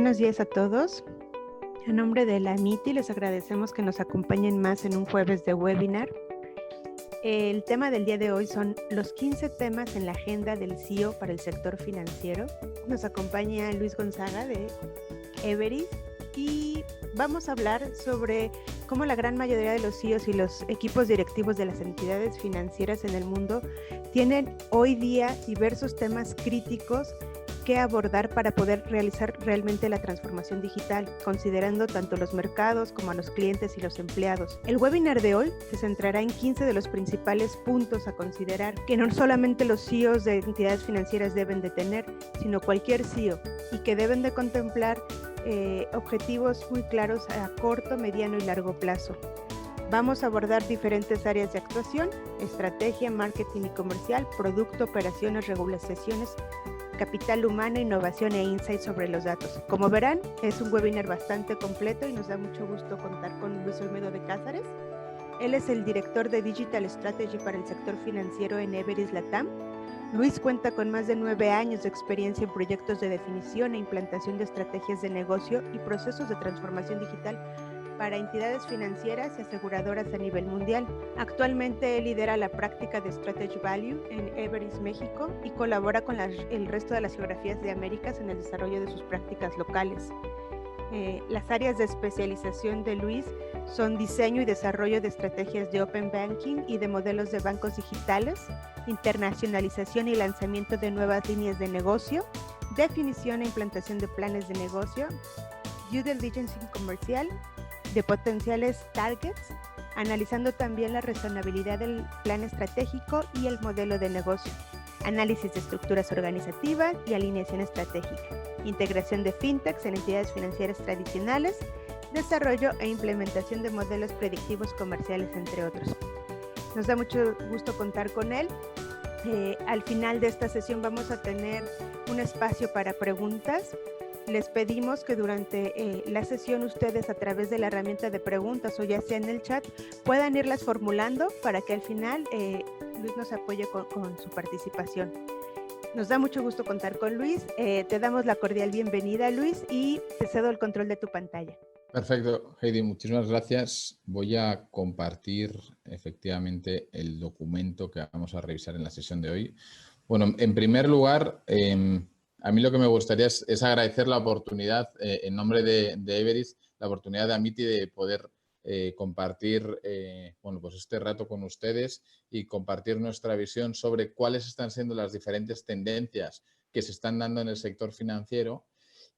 Buenos días a todos. En nombre de la MITI les agradecemos que nos acompañen más en un jueves de webinar. El tema del día de hoy son los 15 temas en la agenda del CEO para el sector financiero. Nos acompaña Luis Gonzaga de Everis y vamos a hablar sobre cómo la gran mayoría de los CEOs y los equipos directivos de las entidades financieras en el mundo tienen hoy día diversos temas críticos que abordar para poder realizar realmente la transformación digital, considerando tanto los mercados como a los clientes y los empleados. El webinar de hoy se centrará en 15 de los principales puntos a considerar que no solamente los CEOs de entidades financieras deben de tener, sino cualquier CEO, y que deben de contemplar objetivos muy claros a corto, mediano y largo plazo. Vamos a abordar diferentes áreas de actuación: estrategia, marketing y comercial, producto, operaciones, regulaciones, capital humano, innovación e insights sobre los datos. Como verán, es un webinar bastante completo y nos da mucho gusto contar con Luis Olmedo de Cázares. Él es el director de Digital Strategy para el sector financiero en Everis Latam. Luis cuenta con más de 9 años de experiencia en proyectos de definición e implantación de estrategias de negocio y procesos de transformación digital para entidades financieras y aseguradoras a nivel mundial. Actualmente él lidera la práctica de Strategy Value en Everis México y colabora con el resto de las geografías de Américas en el desarrollo de sus prácticas locales. Las áreas de especialización de Luis son diseño y desarrollo de estrategias de Open Banking y de modelos de bancos digitales, internacionalización y lanzamiento de nuevas líneas de negocio, definición e implantación de planes de negocio, due diligence comercial, de potenciales targets, analizando también la razonabilidad del plan estratégico y el modelo de negocio, análisis de estructuras organizativas y alineación estratégica, integración de fintechs en entidades financieras tradicionales, desarrollo e implementación de modelos predictivos comerciales, entre otros. Nos da mucho gusto contar con él. Al final de esta sesión vamos a tener un espacio para preguntas. Les pedimos que durante la sesión ustedes, a través de la herramienta de preguntas o ya sea en el chat, puedan irlas formulando para que al final Luis nos apoye con su participación. Nos da mucho gusto contar con Luis. Te damos la cordial bienvenida, Luis, y te cedo el control de tu pantalla. Perfecto, Heidi, muchísimas gracias. Voy a compartir efectivamente el documento que vamos a revisar en la sesión de hoy. Bueno, en primer lugar, a mí lo que me gustaría es agradecer la oportunidad, en nombre de Everis, la oportunidad de Amiti de poder compartir bueno, pues este rato con ustedes y compartir nuestra visión sobre cuáles están siendo las diferentes tendencias que se están dando en el sector financiero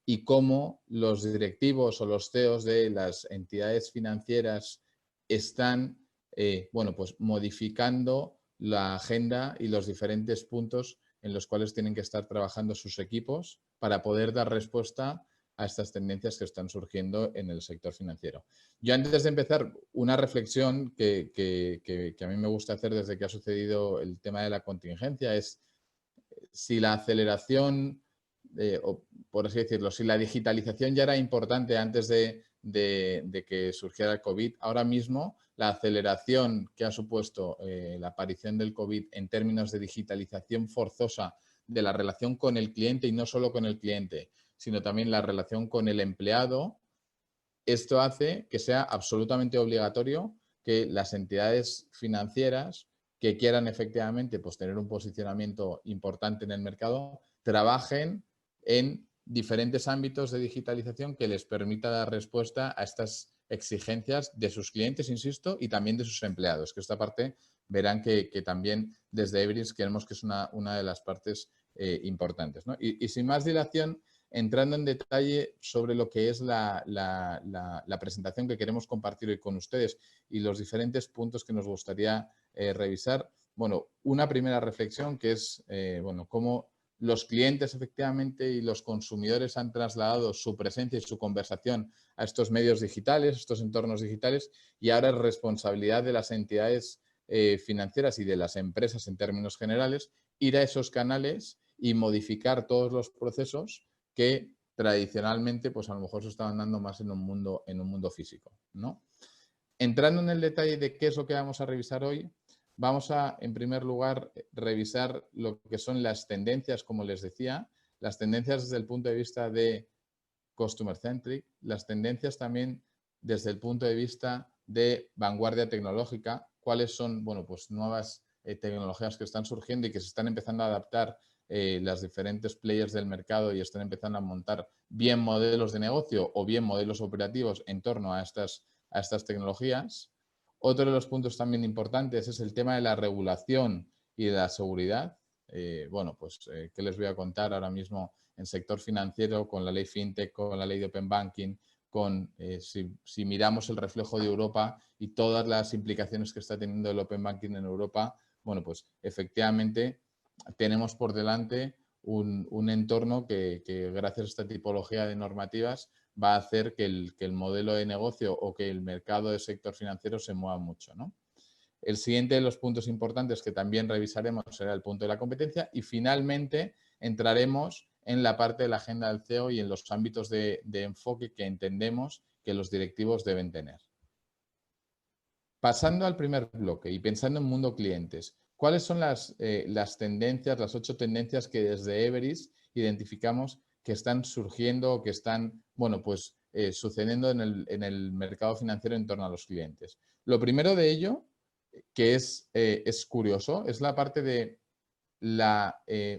y cómo los directivos o los CEOs de las entidades financieras están bueno, pues modificando la agenda y los diferentes puntos en los cuales tienen que estar trabajando sus equipos para poder dar respuesta a estas tendencias que están surgiendo en el sector financiero. Yo, antes de empezar, una reflexión que a mí me gusta hacer desde que ha sucedido el tema de la contingencia es si la aceleración, o por así decirlo, si la digitalización ya era importante antes de que surgiera el COVID, ahora mismo la aceleración que ha supuesto la aparición del COVID en términos de digitalización forzosa de la relación con el cliente, y no solo con el cliente, sino también la relación con el empleado, esto hace que sea absolutamente obligatorio que las entidades financieras que quieran efectivamente pues, tener un posicionamiento importante en el mercado, trabajen en diferentes ámbitos de digitalización que les permita dar respuesta a estas exigencias de sus clientes, insisto, y también de sus empleados, que esta parte verán que también desde Everis creemos que es una de las partes importantes, ¿no? Y sin más dilación, entrando en detalle sobre lo que es la presentación que queremos compartir hoy con ustedes y los diferentes puntos que nos gustaría revisar. Bueno, una primera reflexión que es, bueno, cómo los clientes efectivamente y los consumidores han trasladado su presencia y su conversación a estos medios digitales, estos entornos digitales, y ahora es responsabilidad de las entidades financieras y de las empresas en términos generales ir a esos canales y modificar todos los procesos que tradicionalmente pues a lo mejor se estaban dando más en un mundo físico, ¿no? Entrando en el detalle de qué es lo que vamos a revisar hoy, vamos a, en primer lugar, revisar lo que son las tendencias, como les decía, las tendencias desde el punto de vista de customer centric, las tendencias también desde el punto de vista de vanguardia tecnológica, cuáles son, bueno, pues nuevas tecnologías que están surgiendo y que se están empezando a adaptar las diferentes players del mercado y están empezando a montar bien modelos de negocio o bien modelos operativos en torno a estas tecnologías. Otro de los puntos también importantes es el tema de la regulación y de la seguridad. Bueno, pues, ¿qué les voy a contar ahora mismo en sector financiero con la ley FinTech, con la ley de Open Banking, si miramos el reflejo de Europa y todas las implicaciones que está teniendo el Open Banking en Europa? Bueno, pues efectivamente tenemos por delante un entorno que gracias a esta tipología de normativas va a hacer que el modelo de negocio o que el mercado del sector financiero se mueva mucho, ¿no? El siguiente de los puntos importantes que también revisaremos será el punto de la competencia y finalmente entraremos en la parte de la agenda del CEO y en los ámbitos de enfoque que entendemos que los directivos deben tener. Pasando al primer bloque y pensando en mundo clientes, ¿cuáles son las tendencias, las 8 tendencias que desde Everis identificamos que están surgiendo o que están, bueno, pues sucediendo en el mercado financiero en torno a los clientes? Lo primero de ello, que es curioso, es la parte de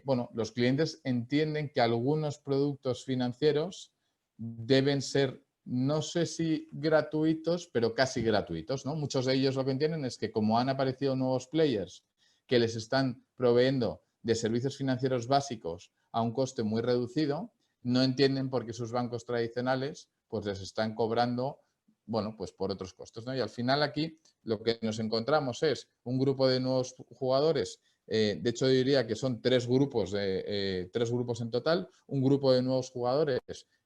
bueno, los clientes entienden que algunos productos financieros deben ser, no sé si gratuitos, pero casi gratuitos, ¿no? Muchos de ellos lo que entienden es que como han aparecido nuevos players que les están proveyendo de servicios financieros básicos a un coste muy reducido, no entienden por qué sus bancos tradicionales pues les están cobrando, bueno, pues por otros costos, ¿no? Y al final aquí lo que nos encontramos es un grupo de nuevos jugadores. De hecho, yo diría que son 3 grupos en total. Un grupo de nuevos jugadores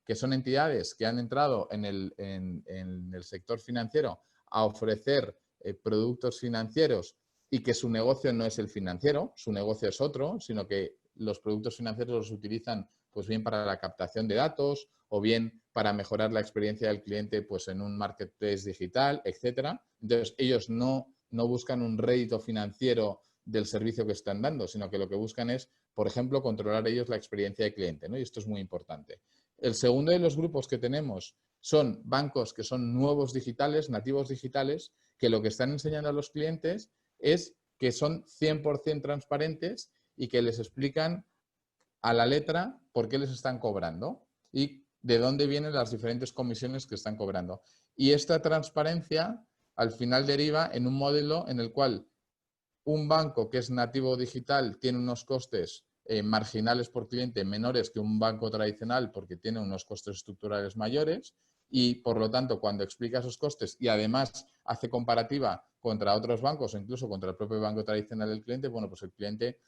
que son entidades que han entrado en el sector financiero a ofrecer productos financieros y que su negocio no es el financiero, su negocio es otro, sino que los productos financieros los utilizan pues bien para la captación de datos o bien para mejorar la experiencia del cliente pues en un marketplace digital, etcétera. Entonces, ellos no buscan un rédito financiero del servicio que están dando, sino que lo que buscan es, por ejemplo, controlar ellos la experiencia de cliente, ¿no? Y esto es muy importante. El segundo de los grupos que tenemos son bancos que son nuevos digitales, nativos digitales, que lo que están enseñando a los clientes es que son 100% transparentes y que les explican a la letra por qué les están cobrando y de dónde vienen las diferentes comisiones que están cobrando. Y esta transparencia al final deriva en un modelo en el cual un banco que es nativo digital tiene unos costes marginales por cliente menores que un banco tradicional porque tiene unos costes estructurales mayores y, por lo tanto, cuando explica esos costes y además hace comparativa contra otros bancos o incluso contra el propio banco tradicional del cliente, bueno, pues el cliente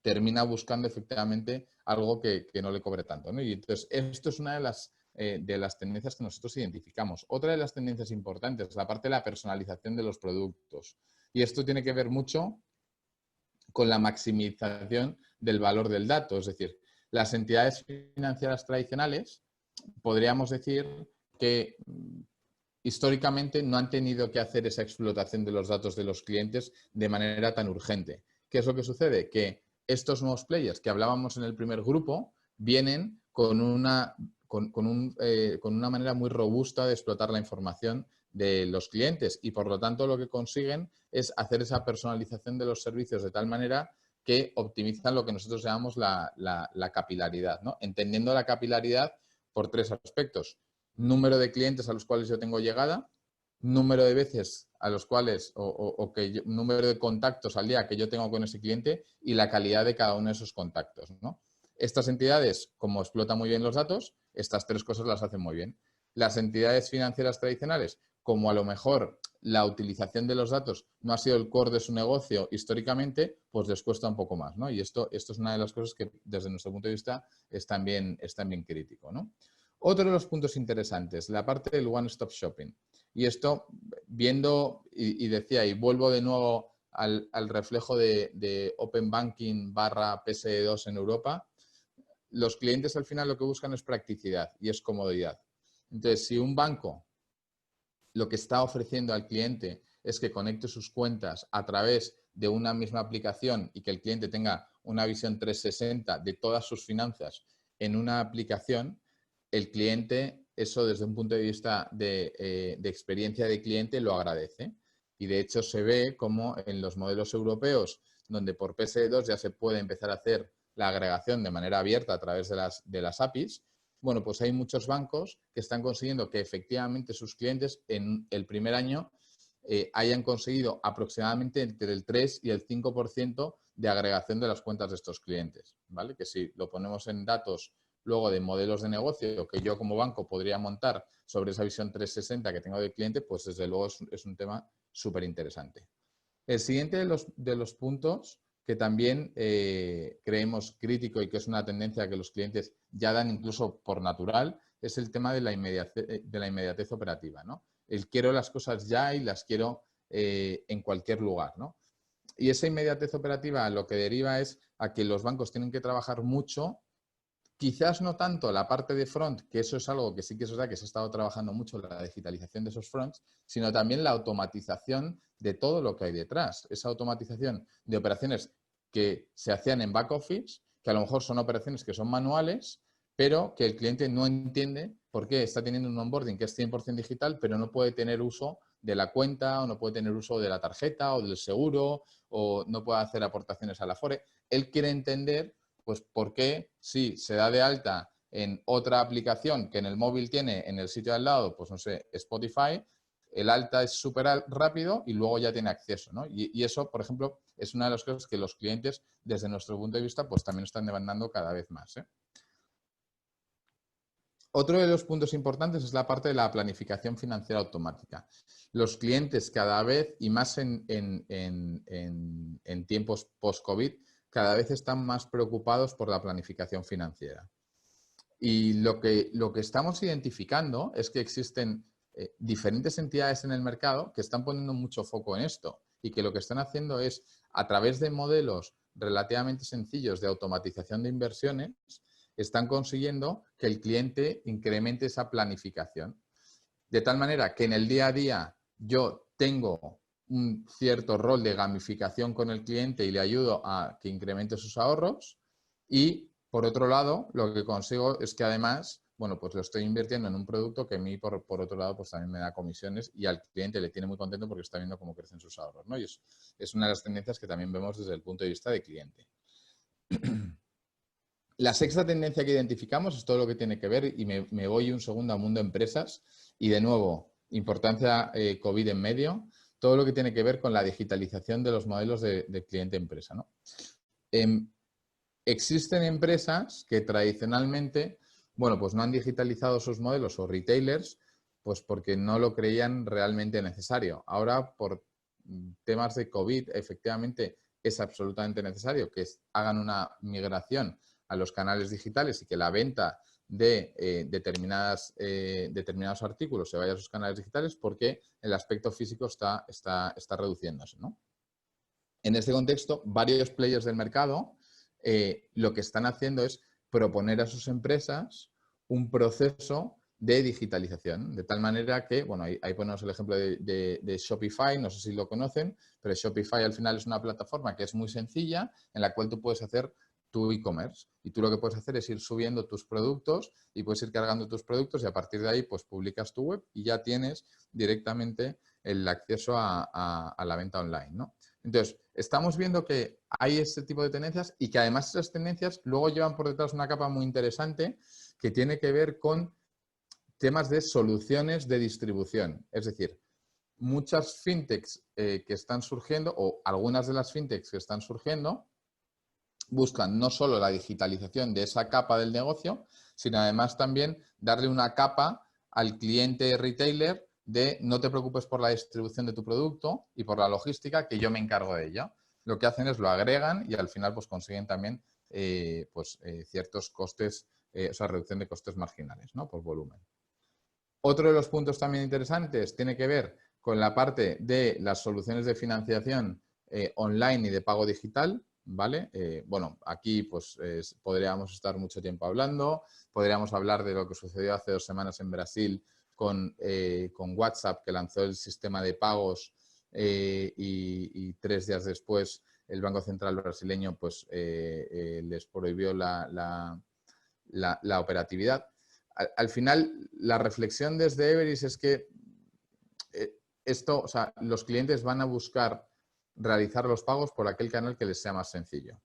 termina buscando efectivamente algo que no le cobre tanto, ¿no? Y entonces, esto es una de las tendencias que nosotros identificamos. Otra de las tendencias importantes es la parte de la personalización de los productos. Y esto tiene que ver mucho con la maximización del valor del dato. Es decir, las entidades financieras tradicionales, podríamos decir que históricamente no han tenido que hacer esa explotación de los datos de los clientes de manera tan urgente. ¿Qué es lo que sucede? Que estos nuevos players que hablábamos en el primer grupo vienen con una manera muy robusta de explotar la información de los clientes y por lo tanto lo que consiguen es hacer esa personalización de los servicios de tal manera que optimizan lo que nosotros llamamos la capilaridad, ¿no? Entendiendo la capilaridad por 3 aspectos: número de clientes a los cuales yo tengo llegada, número de veces a los cuales número de contactos al día que yo tengo con ese cliente y la calidad de cada uno de esos contactos, ¿no? Estas entidades, como explotan muy bien los datos, estas 3 cosas las hacen muy bien. Las entidades financieras tradicionales, como a lo mejor la utilización de los datos no ha sido el core de su negocio históricamente, pues les cuesta un poco más, ¿no? Y esto es una de las cosas que desde nuestro punto de vista es también crítico, ¿no? Otro de los puntos interesantes, la parte del one-stop shopping. Y esto, viendo, y decía, y vuelvo de nuevo al reflejo de Open Banking / PSD2 en Europa, los clientes al final lo que buscan es practicidad y es comodidad. Entonces, si un banco lo que está ofreciendo al cliente es que conecte sus cuentas a través de una misma aplicación y que el cliente tenga una visión 360 de todas sus finanzas en una aplicación, el cliente, eso desde un punto de vista de experiencia de cliente, lo agradece. Y de hecho se ve como en los modelos europeos, donde por PSD2 ya se puede empezar a hacer la agregación de manera abierta a través de las APIs, bueno, pues hay muchos bancos que están consiguiendo que efectivamente sus clientes en el primer año hayan conseguido aproximadamente entre el 3 y el 5% de agregación de las cuentas de estos clientes, ¿vale? Que si lo ponemos en datos luego de modelos de negocio que yo como banco podría montar sobre esa visión 360 que tengo del cliente, pues desde luego es un tema súper interesante. El siguiente de los puntos que también creemos crítico y que es una tendencia que los clientes ya dan incluso por natural, es el tema de la inmediatez operativa, ¿no? El quiero las cosas ya y las quiero en cualquier lugar, ¿no? Y esa inmediatez operativa lo que deriva es a que los bancos tienen que trabajar mucho. Quizás no tanto la parte de front, que eso es algo que sí que es verdad que se ha estado trabajando mucho, la digitalización de esos fronts, sino también la automatización de todo lo que hay detrás. Esa automatización de operaciones que se hacían en back office, que a lo mejor son operaciones que son manuales, pero que el cliente no entiende por qué está teniendo un onboarding que es 100% digital, pero no puede tener uso de la cuenta o no puede tener uso de la tarjeta o del seguro o no puede hacer aportaciones a la Afore. Él quiere entender pues por qué si se da de alta en otra aplicación que en el móvil tiene en el sitio al lado, pues no sé, Spotify, el alta es súper rápido y luego ya tiene acceso, ¿no? Y eso, por ejemplo, es una de las cosas que los clientes, desde nuestro punto de vista, pues también están demandando cada vez más, ¿eh? Otro de los puntos importantes es la parte de la planificación financiera automática. Los clientes cada vez, y más en tiempos post-COVID, cada vez están más preocupados por la planificación financiera. Y lo que estamos identificando es que existen diferentes entidades en el mercado que están poniendo mucho foco en esto y que lo que están haciendo es, a través de modelos relativamente sencillos de automatización de inversiones, están consiguiendo que el cliente incremente esa planificación. De tal manera que en el día a día yo tengo un cierto rol de gamificación con el cliente y le ayudo a que incremente sus ahorros y, por otro lado, lo que consigo es que además, bueno, pues lo estoy invirtiendo en un producto que a mí, por otro lado, pues también me da comisiones y al cliente le tiene muy contento porque está viendo cómo crecen sus ahorros, ¿no? Y es una de las tendencias que también vemos desde el punto de vista de cliente. La sexta tendencia que identificamos es todo lo que tiene que ver, y me voy un segundo al mundo de empresas, y de nuevo, importancia COVID en medio, todo lo que tiene que ver con la digitalización de los modelos de cliente-empresa, ¿no? Existen empresas que tradicionalmente, bueno, pues no han digitalizado sus modelos o retailers, pues porque no lo creían realmente necesario. Ahora, por temas de COVID, efectivamente es absolutamente necesario que hagan una migración a los canales digitales y que la venta de determinados artículos se vaya a sus canales digitales porque el aspecto físico está reduciéndose, ¿no? En este contexto, varios players del mercado lo que están haciendo es proponer a sus empresas un proceso de digitalización, de tal manera que, bueno, ahí ponemos el ejemplo de Shopify, no sé si lo conocen, pero Shopify al final es una plataforma que es muy sencilla en la cual tú puedes hacer tu e-commerce y tú lo que puedes hacer es ir subiendo tus productos y puedes ir cargando tus productos y a partir de ahí pues publicas tu web y ya tienes directamente el acceso a la venta online, ¿no? Entonces, estamos viendo que hay este tipo de tendencias y que además esas tendencias luego llevan por detrás una capa muy interesante que tiene que ver con temas de soluciones de distribución. Es decir, muchas fintechs que están surgiendo, o algunas de las fintechs que están surgiendo, buscan no solo la digitalización de esa capa del negocio, sino además también darle una capa al cliente retailer de no te preocupes por la distribución de tu producto y por la logística, que yo me encargo de ella. Lo que hacen es lo agregan y al final pues consiguen también ciertos costes, o sea, reducción de costes marginales, ¿no? Por volumen. Otro de los puntos también interesantes tiene que ver con la parte de las soluciones de financiación online y de pago digital, ¿vale? Bueno, aquí pues podríamos estar mucho tiempo hablando, podríamos hablar de lo que sucedió hace 2 semanas en Brasil con WhatsApp, que lanzó el sistema de pagos y 3 días después el Banco Central brasileño pues les prohibió la operatividad. al final, la reflexión desde Everis es que o sea, los clientes van a buscar realizar los pagos por aquel canal que les sea más sencillo.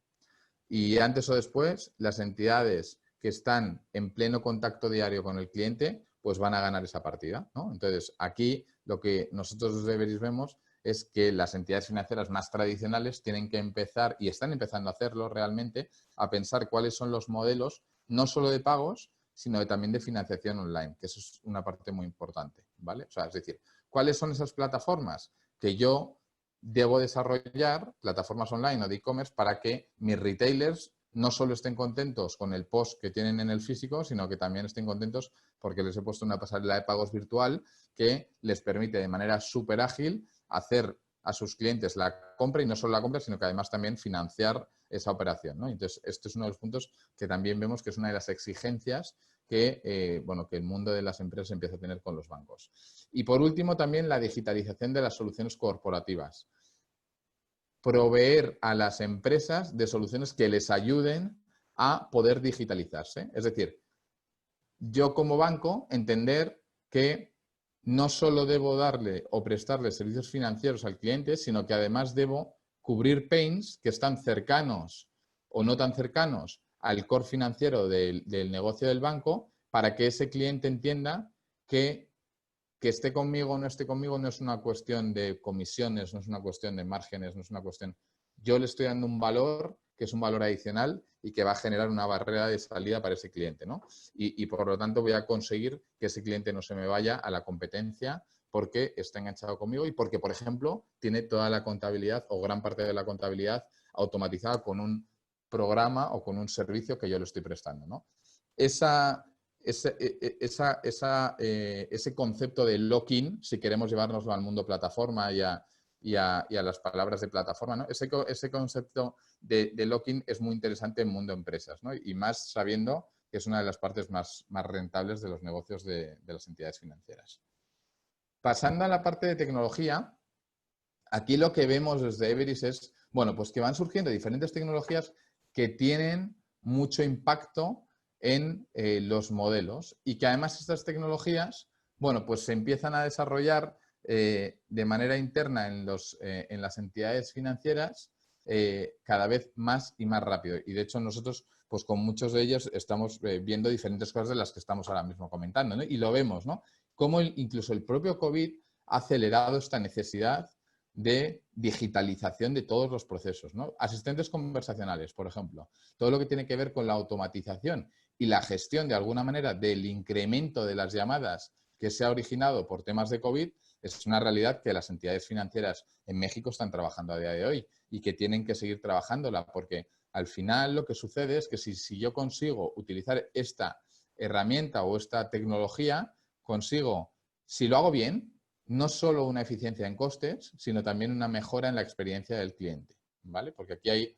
Y antes o después, las entidades que están en pleno contacto diario con el cliente, pues van a ganar esa partida, ¿no? Entonces, aquí lo que nosotros desde Everis vemos es que las entidades financieras más tradicionales tienen que empezar, y están empezando a hacerlo realmente, a pensar cuáles son los modelos, no solo de pagos, sino también de financiación online, que eso es una parte muy importante, ¿vale? O sea, es decir, ¿cuáles son esas plataformas que yo debo desarrollar, plataformas online o de e-commerce, para que mis retailers no solo estén contentos con el post que tienen en el físico, sino que también estén contentos porque les he puesto una pasarela de pagos virtual que les permite de manera súper ágil hacer a sus clientes la compra, y no solo la compra, sino que además también financiar esa operación, ¿no? Entonces, este es uno de los puntos que también vemos que es una de las exigencias que, bueno, que el mundo de las empresas empieza a tener con los bancos. Y por último, también la digitalización de las soluciones corporativas. Proveer a las empresas de soluciones que les ayuden a poder digitalizarse. Es decir, yo como banco entender que no solo debo darle o prestarle servicios financieros al cliente, sino que además debo cubrir pains que están cercanos o no tan cercanos al core financiero del negocio del banco, para que ese cliente entienda que esté conmigo o no esté conmigo no es una cuestión de comisiones, no es una cuestión de márgenes, no es una cuestión... Yo le estoy dando un valor que es un valor adicional y que va a generar una barrera de salida para ese cliente, ¿no? Y por lo tanto voy a conseguir que ese cliente no se me vaya a la competencia porque está enganchado conmigo y porque, por ejemplo, tiene toda la contabilidad o gran parte de la contabilidad automatizada con un programa o con un servicio que yo le estoy prestando, ¿no? Ese concepto de lock-in, si queremos llevárnoslo al mundo plataforma y a las palabras de plataforma, ¿no? Ese concepto de lock-in es muy interesante en mundo empresas, ¿no? Y más sabiendo que es una de las partes más rentables de los negocios de las entidades financieras. Pasando a la parte de tecnología, aquí lo que vemos desde Everis es, bueno, pues que van surgiendo diferentes tecnologías que tienen mucho impacto en los modelos y que además estas tecnologías, bueno, pues se empiezan a desarrollar de manera interna en las entidades financieras cada vez más y más rápido. Y de hecho nosotros, pues con muchos de ellos estamos viendo diferentes cosas de las que estamos ahora mismo comentando, ¿no? Y lo vemos, ¿no? Cómo incluso el propio COVID ha acelerado esta necesidad de digitalización de todos los procesos, ¿no? Asistentes conversacionales, por ejemplo. Todo lo que tiene que ver con la automatización y la gestión, de alguna manera, del incremento de las llamadas que se ha originado por temas de COVID, es una realidad que las entidades financieras en México están trabajando a día de hoy y que tienen que seguir trabajándola, porque al final lo que sucede es que si yo consigo utilizar esta herramienta o esta tecnología, consigo, si lo hago bien, no solo una eficiencia en costes, sino también una mejora en la experiencia del cliente, ¿vale? Porque aquí hay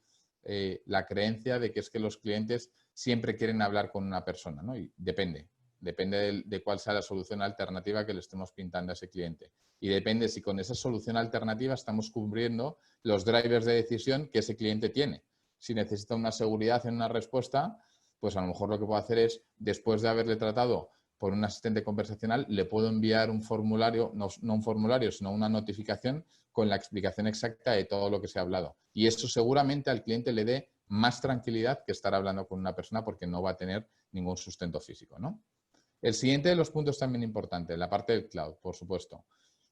la creencia de que es que los clientes siempre quieren hablar con una persona, ¿no? Y depende de cuál sea la solución alternativa que le estemos pintando a ese cliente. Y depende si con esa solución alternativa estamos cubriendo los drivers de decisión que ese cliente tiene. Si necesita una seguridad en una respuesta, pues a lo mejor lo que puedo hacer es, después de haberle tratado por un asistente conversacional, le puedo enviar un formulario, no un formulario, sino una notificación con la explicación exacta de todo lo que se ha hablado. Y eso seguramente al cliente le dé más tranquilidad que estar hablando con una persona, porque no va a tener ningún sustento físico, ¿no? El siguiente de los puntos también importante, la parte del cloud, por supuesto.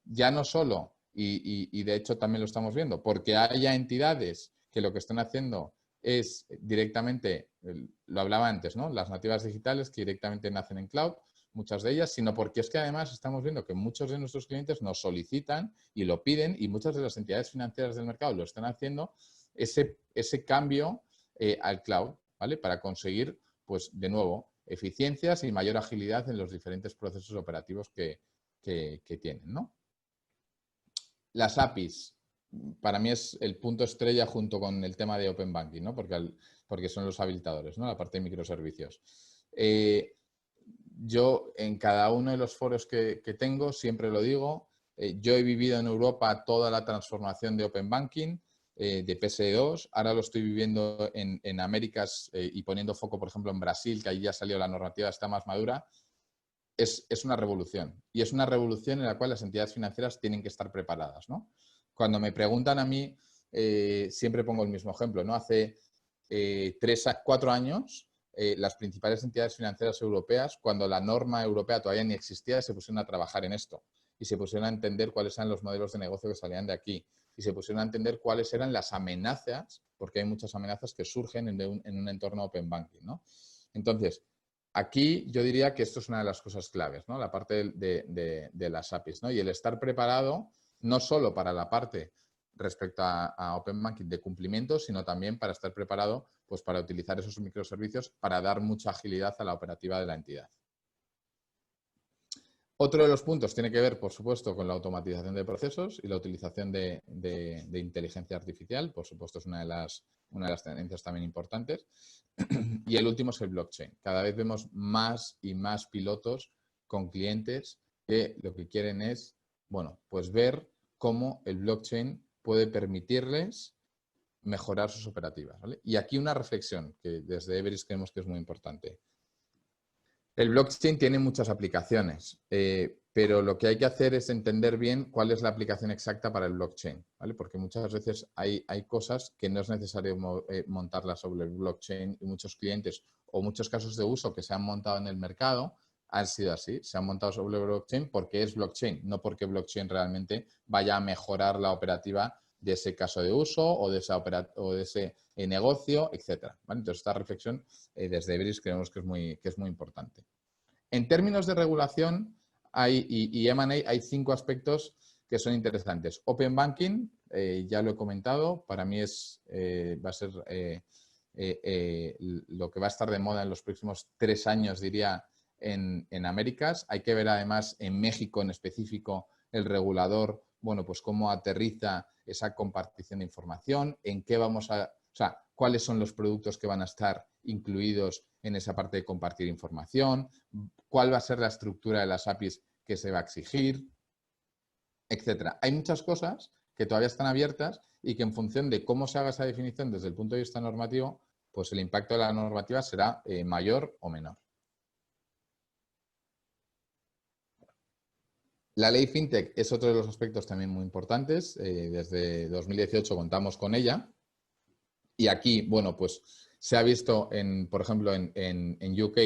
Ya no solo, y de hecho también lo estamos viendo, porque haya entidades que lo que están haciendo es directamente, lo hablaba antes, ¿no? Las nativas digitales que directamente nacen en cloud, muchas de ellas, sino porque es que además estamos viendo que muchos de nuestros clientes nos solicitan y lo piden, y muchas de las entidades financieras del mercado lo están haciendo, ese cambio al cloud, ¿vale? Para conseguir, pues de nuevo, eficiencias y mayor agilidad en los diferentes procesos operativos que tienen, ¿no? Las APIs, para mí es el punto estrella junto con el tema de Open Banking, ¿no? Porque son los habilitadores, ¿no? La parte de microservicios. Yo en cada uno de los foros que tengo siempre lo digo, yo he vivido en Europa toda la transformación de Open Banking, de PSD2, ahora lo estoy viviendo en Américas y poniendo foco, por ejemplo, en Brasil, que ahí ya salió la normativa, está más madura, es una revolución. Y es una revolución en la cual las entidades financieras tienen que estar preparadas, ¿no? Cuando me preguntan a mí, siempre pongo el mismo ejemplo, ¿no? Hace 4 años, las principales entidades financieras europeas, cuando la norma europea todavía ni existía, se pusieron a trabajar en esto y se pusieron a entender cuáles eran los modelos de negocio que salían de aquí y se pusieron a entender cuáles eran las amenazas, porque hay muchas amenazas que surgen en un entorno open banking, ¿no? Entonces, aquí yo diría que esto es una de las cosas claves, ¿no? La parte de las APIs, ¿no? Y el estar preparado no solo para la parte respecto a Open Banking de cumplimiento, sino también para estar preparado pues, para utilizar esos microservicios para dar mucha agilidad a la operativa de la entidad. Otro de los puntos tiene que ver, por supuesto, con la automatización de procesos y la utilización de inteligencia artificial. Por supuesto, es una de las tendencias también importantes. Y el último es el blockchain. Cada vez vemos más y más pilotos con clientes que lo que quieren es, bueno, pues ver cómo el blockchain puede permitirles mejorar sus operativas, ¿vale? Y aquí una reflexión que desde Everest creemos que es muy importante. El blockchain tiene muchas aplicaciones, pero lo que hay que hacer es entender bien cuál es la aplicación exacta para el blockchain, ¿vale? Porque muchas veces hay cosas que no es necesario montarlas sobre el blockchain y muchos clientes o muchos casos de uso que se han montado en el mercado han sido así, se han montado sobre el blockchain porque es blockchain, no porque blockchain realmente vaya a mejorar la operativa de ese caso de uso o de ese negocio, etcétera, ¿vale? Entonces, esta reflexión desde Everest creemos que es muy importante. En términos de regulación y M&A hay 5 aspectos que son interesantes. Open Banking, ya lo he comentado, para mí va a ser lo que va a estar de moda en los próximos 3 años, diría, en Américas. Hay que ver además en México en específico el regulador, bueno, pues cómo aterriza esa compartición de información, en qué vamos a, o sea, cuáles son los productos que van a estar incluidos en esa parte de compartir información, cuál va a ser la estructura de las APIs que se va a exigir, etcétera. Hay muchas cosas que todavía están abiertas y que en función de cómo se haga esa definición desde el punto de vista normativo, pues el impacto de la normativa será mayor o menor. La ley FinTech es otro de los aspectos también muy importantes. Desde 2018 contamos con ella. Y aquí, bueno, pues se ha visto, por ejemplo, en UK,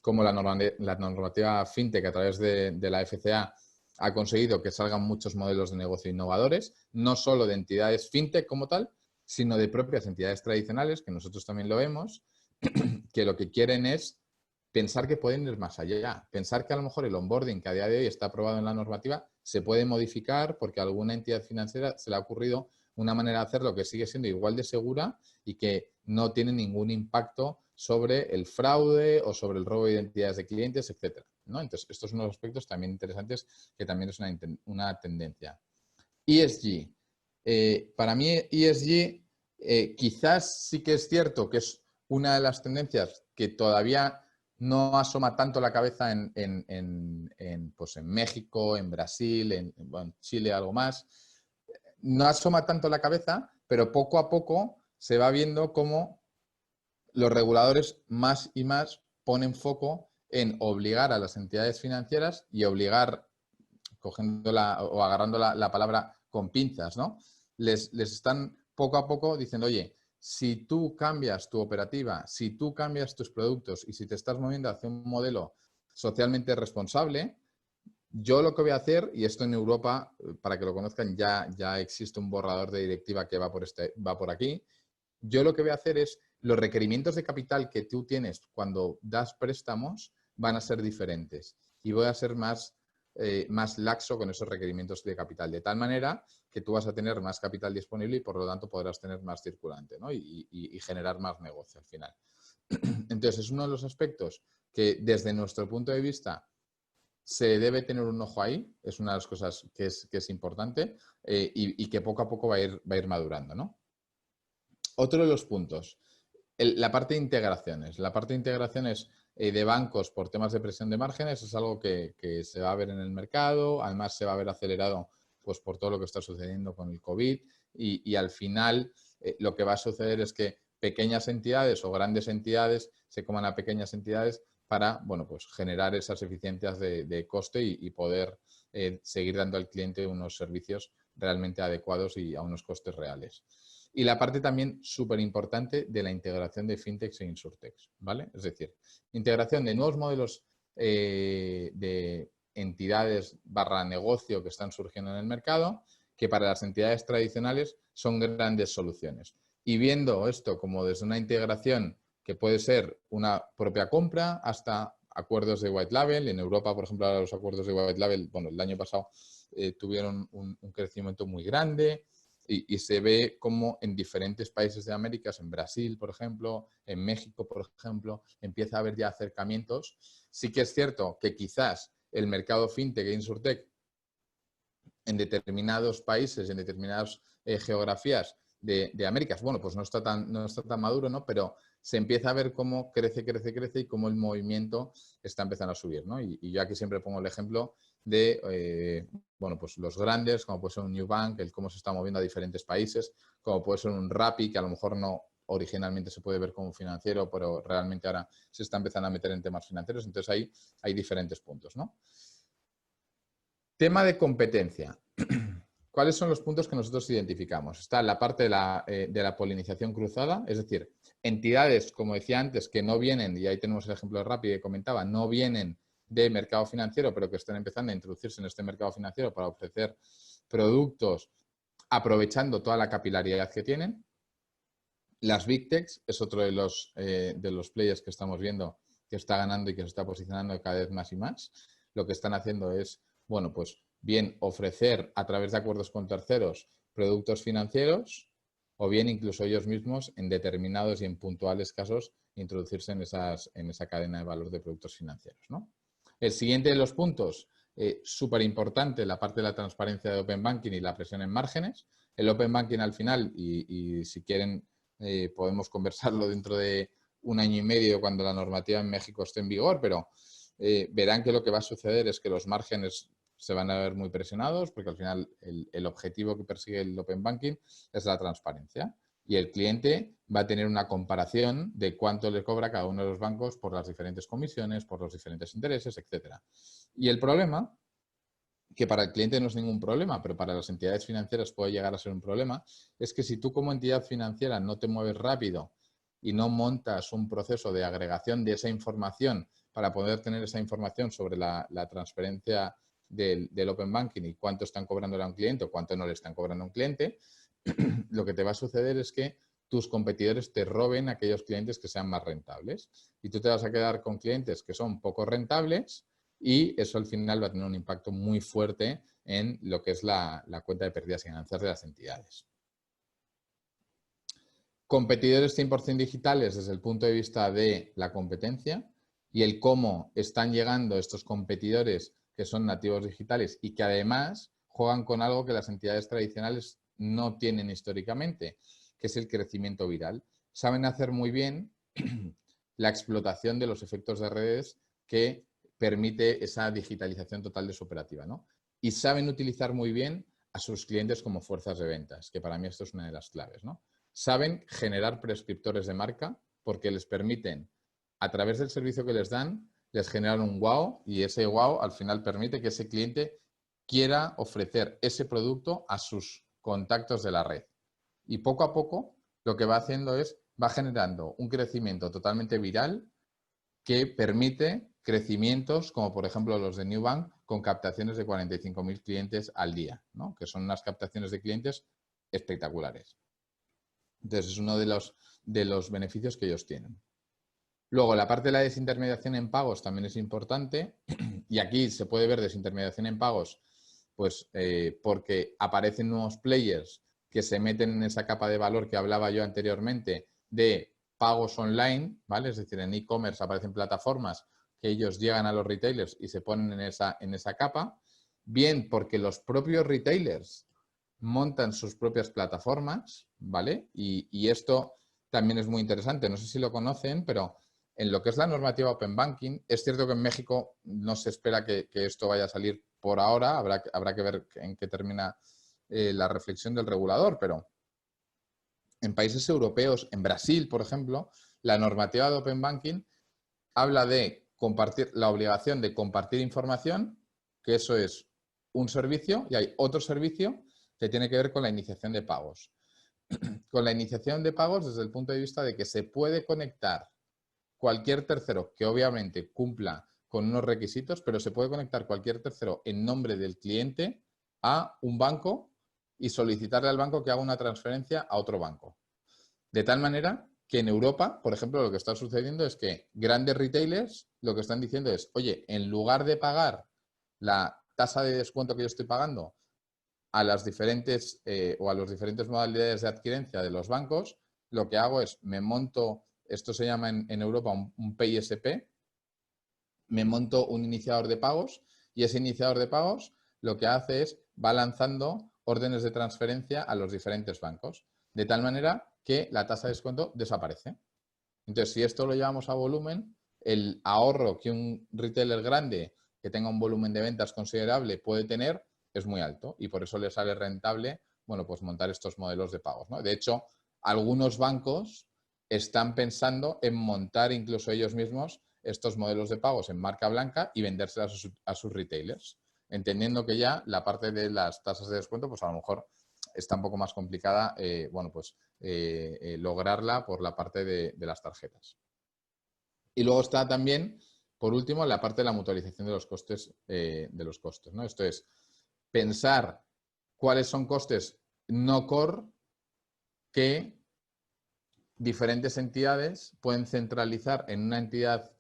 como la normativa FinTech a través de la FCA ha conseguido que salgan muchos modelos de negocio innovadores, no solo de entidades FinTech como tal, sino de propias entidades tradicionales, que nosotros también lo vemos, que lo que quieren es pensar que pueden ir más allá, pensar que a lo mejor el onboarding que a día de hoy está aprobado en la normativa se puede modificar porque a alguna entidad financiera se le ha ocurrido una manera de hacerlo que sigue siendo igual de segura y que no tiene ningún impacto sobre el fraude o sobre el robo de identidades de clientes, etcétera, ¿no? Entonces, estos son unos aspectos también interesantes que también es una tendencia. ESG. Para mí, ESG quizás sí que es cierto que es una de las tendencias que todavía no asoma tanto la cabeza pues en México, en Brasil, en Chile, algo más. No asoma tanto la cabeza, pero poco a poco se va viendo cómo los reguladores más y más ponen foco en obligar a las entidades financieras y obligar, cogiéndola o agarrando la palabra con pinzas, ¿no? Les están poco a poco diciendo, oye, si tú cambias tu operativa, si tú cambias tus productos y si te estás moviendo hacia un modelo socialmente responsable, yo lo que voy a hacer, y esto en Europa, para que lo conozcan, ya existe un borrador de directiva que va por aquí. Yo lo que voy a hacer es, los requerimientos de capital que tú tienes cuando das préstamos van a ser diferentes y voy a ser más laxo con esos requerimientos de capital, de tal manera que tú vas a tener más capital disponible y por lo tanto podrás tener más circulante, ¿no? y generar más negocio al final. Entonces, es uno de los aspectos que desde nuestro punto de vista se debe tener un ojo ahí, es una de las cosas que es importante y que poco a poco va a ir madurando, ¿no? Otro de los puntos, la parte de integraciones. La parte de integraciones de bancos por temas de presión de márgenes es algo que se va a ver en el mercado, además se va a ver acelerado pues, por todo lo que está sucediendo con el COVID y al final lo que va a suceder es que pequeñas entidades o grandes entidades se coman a pequeñas entidades para, bueno, pues generar esas eficiencias de coste y poder seguir dando al cliente unos servicios realmente adecuados y a unos costes reales. Y la parte también súper importante de la integración de fintechs e insurtechs, ¿vale? Es decir, integración de nuevos modelos de entidades / negocio que están surgiendo en el mercado, que para las entidades tradicionales son grandes soluciones. Y viendo esto como desde una integración que puede ser una propia compra hasta acuerdos de white label. En Europa, por ejemplo, ahora los acuerdos de white label, bueno, el año pasado tuvieron un crecimiento muy grande y se ve como en diferentes países de América, en Brasil, por ejemplo, en México, por ejemplo, empieza a haber ya acercamientos. Sí que es cierto que quizás el mercado fintech e insurtech en determinados países, en determinadas geografías de Américas, bueno, pues no está tan maduro, ¿no? Pero se empieza a ver cómo crece y cómo el movimiento está empezando a subir, ¿no? Y yo aquí siempre pongo el ejemplo de, bueno, pues los grandes, como puede ser un Nubank, el cómo se está moviendo a diferentes países, como puede ser un Rappi, que a lo mejor no originalmente se puede ver como financiero, pero realmente ahora se está empezando a meter en temas financieros. Entonces ahí hay diferentes puntos, ¿no? Tema de competencia. ¿Cuáles son los puntos que nosotros identificamos? Está la parte de la polinización cruzada, es decir, entidades, como decía antes, que no vienen, y ahí tenemos el ejemplo de Rappi que comentaba, no vienen de mercado financiero, pero que están empezando a introducirse en este mercado financiero para ofrecer productos aprovechando toda la capilaridad que tienen. Las Big Techs es otro de los players que estamos viendo que está ganando y que se está posicionando cada vez más y más. Lo que están haciendo es, bueno, pues bien ofrecer a través de acuerdos con terceros productos financieros o bien incluso ellos mismos en determinados y en puntuales casos introducirse en esa cadena de valor de productos financieros, ¿no? El siguiente de los puntos, súper importante, la parte de la transparencia de Open Banking y la presión en márgenes. El Open Banking al final, y si quieren podemos conversarlo dentro de un año y medio cuando la normativa en México esté en vigor, pero verán que lo que va a suceder es que los márgenes se van a ver muy presionados porque al final el objetivo que persigue el Open Banking es la transparencia y el cliente va a tener una comparación de cuánto le cobra cada uno de los bancos por las diferentes comisiones, por los diferentes intereses, etcétera. Y el problema, que para el cliente no es ningún problema, pero para las entidades financieras puede llegar a ser un problema, es que si tú como entidad financiera no te mueves rápido y no montas un proceso de agregación de esa información para poder tener esa información sobre la transferencia del Open Banking y cuánto están cobrando a un cliente o cuánto no le están cobrando a un cliente, lo que te va a suceder es que tus competidores te roben aquellos clientes que sean más rentables y tú te vas a quedar con clientes que son poco rentables y eso al final va a tener un impacto muy fuerte en lo que es la cuenta de pérdidas y ganancias de las entidades. Competidores 100% digitales desde el punto de vista de la competencia y el cómo están llegando estos competidores que son nativos digitales y que además juegan con algo que las entidades tradicionales no tienen históricamente, que es el crecimiento viral. Saben hacer muy bien la explotación de los efectos de redes que permite esa digitalización total de su operativa, ¿no? Y saben utilizar muy bien a sus clientes como fuerzas de ventas, que para mí esto es una de las claves, ¿no? Saben generar prescriptores de marca porque les permiten, a través del servicio que les dan, les generan un wow y ese wow al final permite que ese cliente quiera ofrecer ese producto a sus contactos de la red. Y poco a poco lo que va haciendo es, va generando un crecimiento totalmente viral que permite crecimientos como por ejemplo los de Nubank con captaciones de 45.000 clientes al día, ¿no? Que son unas captaciones de clientes espectaculares. Entonces es uno de los beneficios que ellos tienen. Luego la parte de la desintermediación en pagos también es importante y aquí se puede ver desintermediación en pagos pues porque aparecen nuevos players que se meten en esa capa de valor que hablaba yo anteriormente de pagos online, ¿vale? Es decir, en e-commerce aparecen plataformas que ellos llegan a los retailers y se ponen en esa capa, bien porque los propios retailers montan sus propias plataformas, ¿vale? Y esto también es muy interesante, no sé si lo conocen, pero en lo que es la normativa Open Banking, es cierto que en México no se espera que esto vaya a salir por ahora, habrá que ver en qué termina la reflexión del regulador, pero en países europeos, en Brasil, por ejemplo, la normativa de Open Banking habla de compartir, la obligación de compartir información, que eso es un servicio, y hay otro servicio que tiene que ver con la iniciación de pagos. Con la iniciación de pagos desde el punto de vista de que se puede conectar cualquier tercero que obviamente cumpla con unos requisitos, pero se puede conectar cualquier tercero en nombre del cliente a un banco y solicitarle al banco que haga una transferencia a otro banco. De tal manera que en Europa, por ejemplo, lo que está sucediendo es que grandes retailers lo que están diciendo es, oye, en lugar de pagar la tasa de descuento que yo estoy pagando a las diferentes o a las diferentes modalidades de adquirencia de los bancos, lo que hago es me monto, esto se llama en Europa un PSP, me monto un iniciador de pagos y ese iniciador de pagos lo que hace es va lanzando órdenes de transferencia a los diferentes bancos, de tal manera que la tasa de descuento desaparece. Entonces, si esto lo llevamos a volumen, el ahorro que un retailer grande que tenga un volumen de ventas considerable puede tener es muy alto y por eso le sale rentable, bueno, pues montar estos modelos de pagos, ¿no? De hecho, algunos bancos están pensando en montar incluso ellos mismos estos modelos de pagos en marca blanca y vendérselas a sus retailers, entendiendo que ya la parte de las tasas de descuento, pues a lo mejor está un poco más complicada, bueno, pues lograrla por la parte de las tarjetas. Y luego está también, por último, la parte de la mutualización de los costes, ¿no? Esto es pensar cuáles son costes no core que diferentes entidades pueden centralizar en una entidad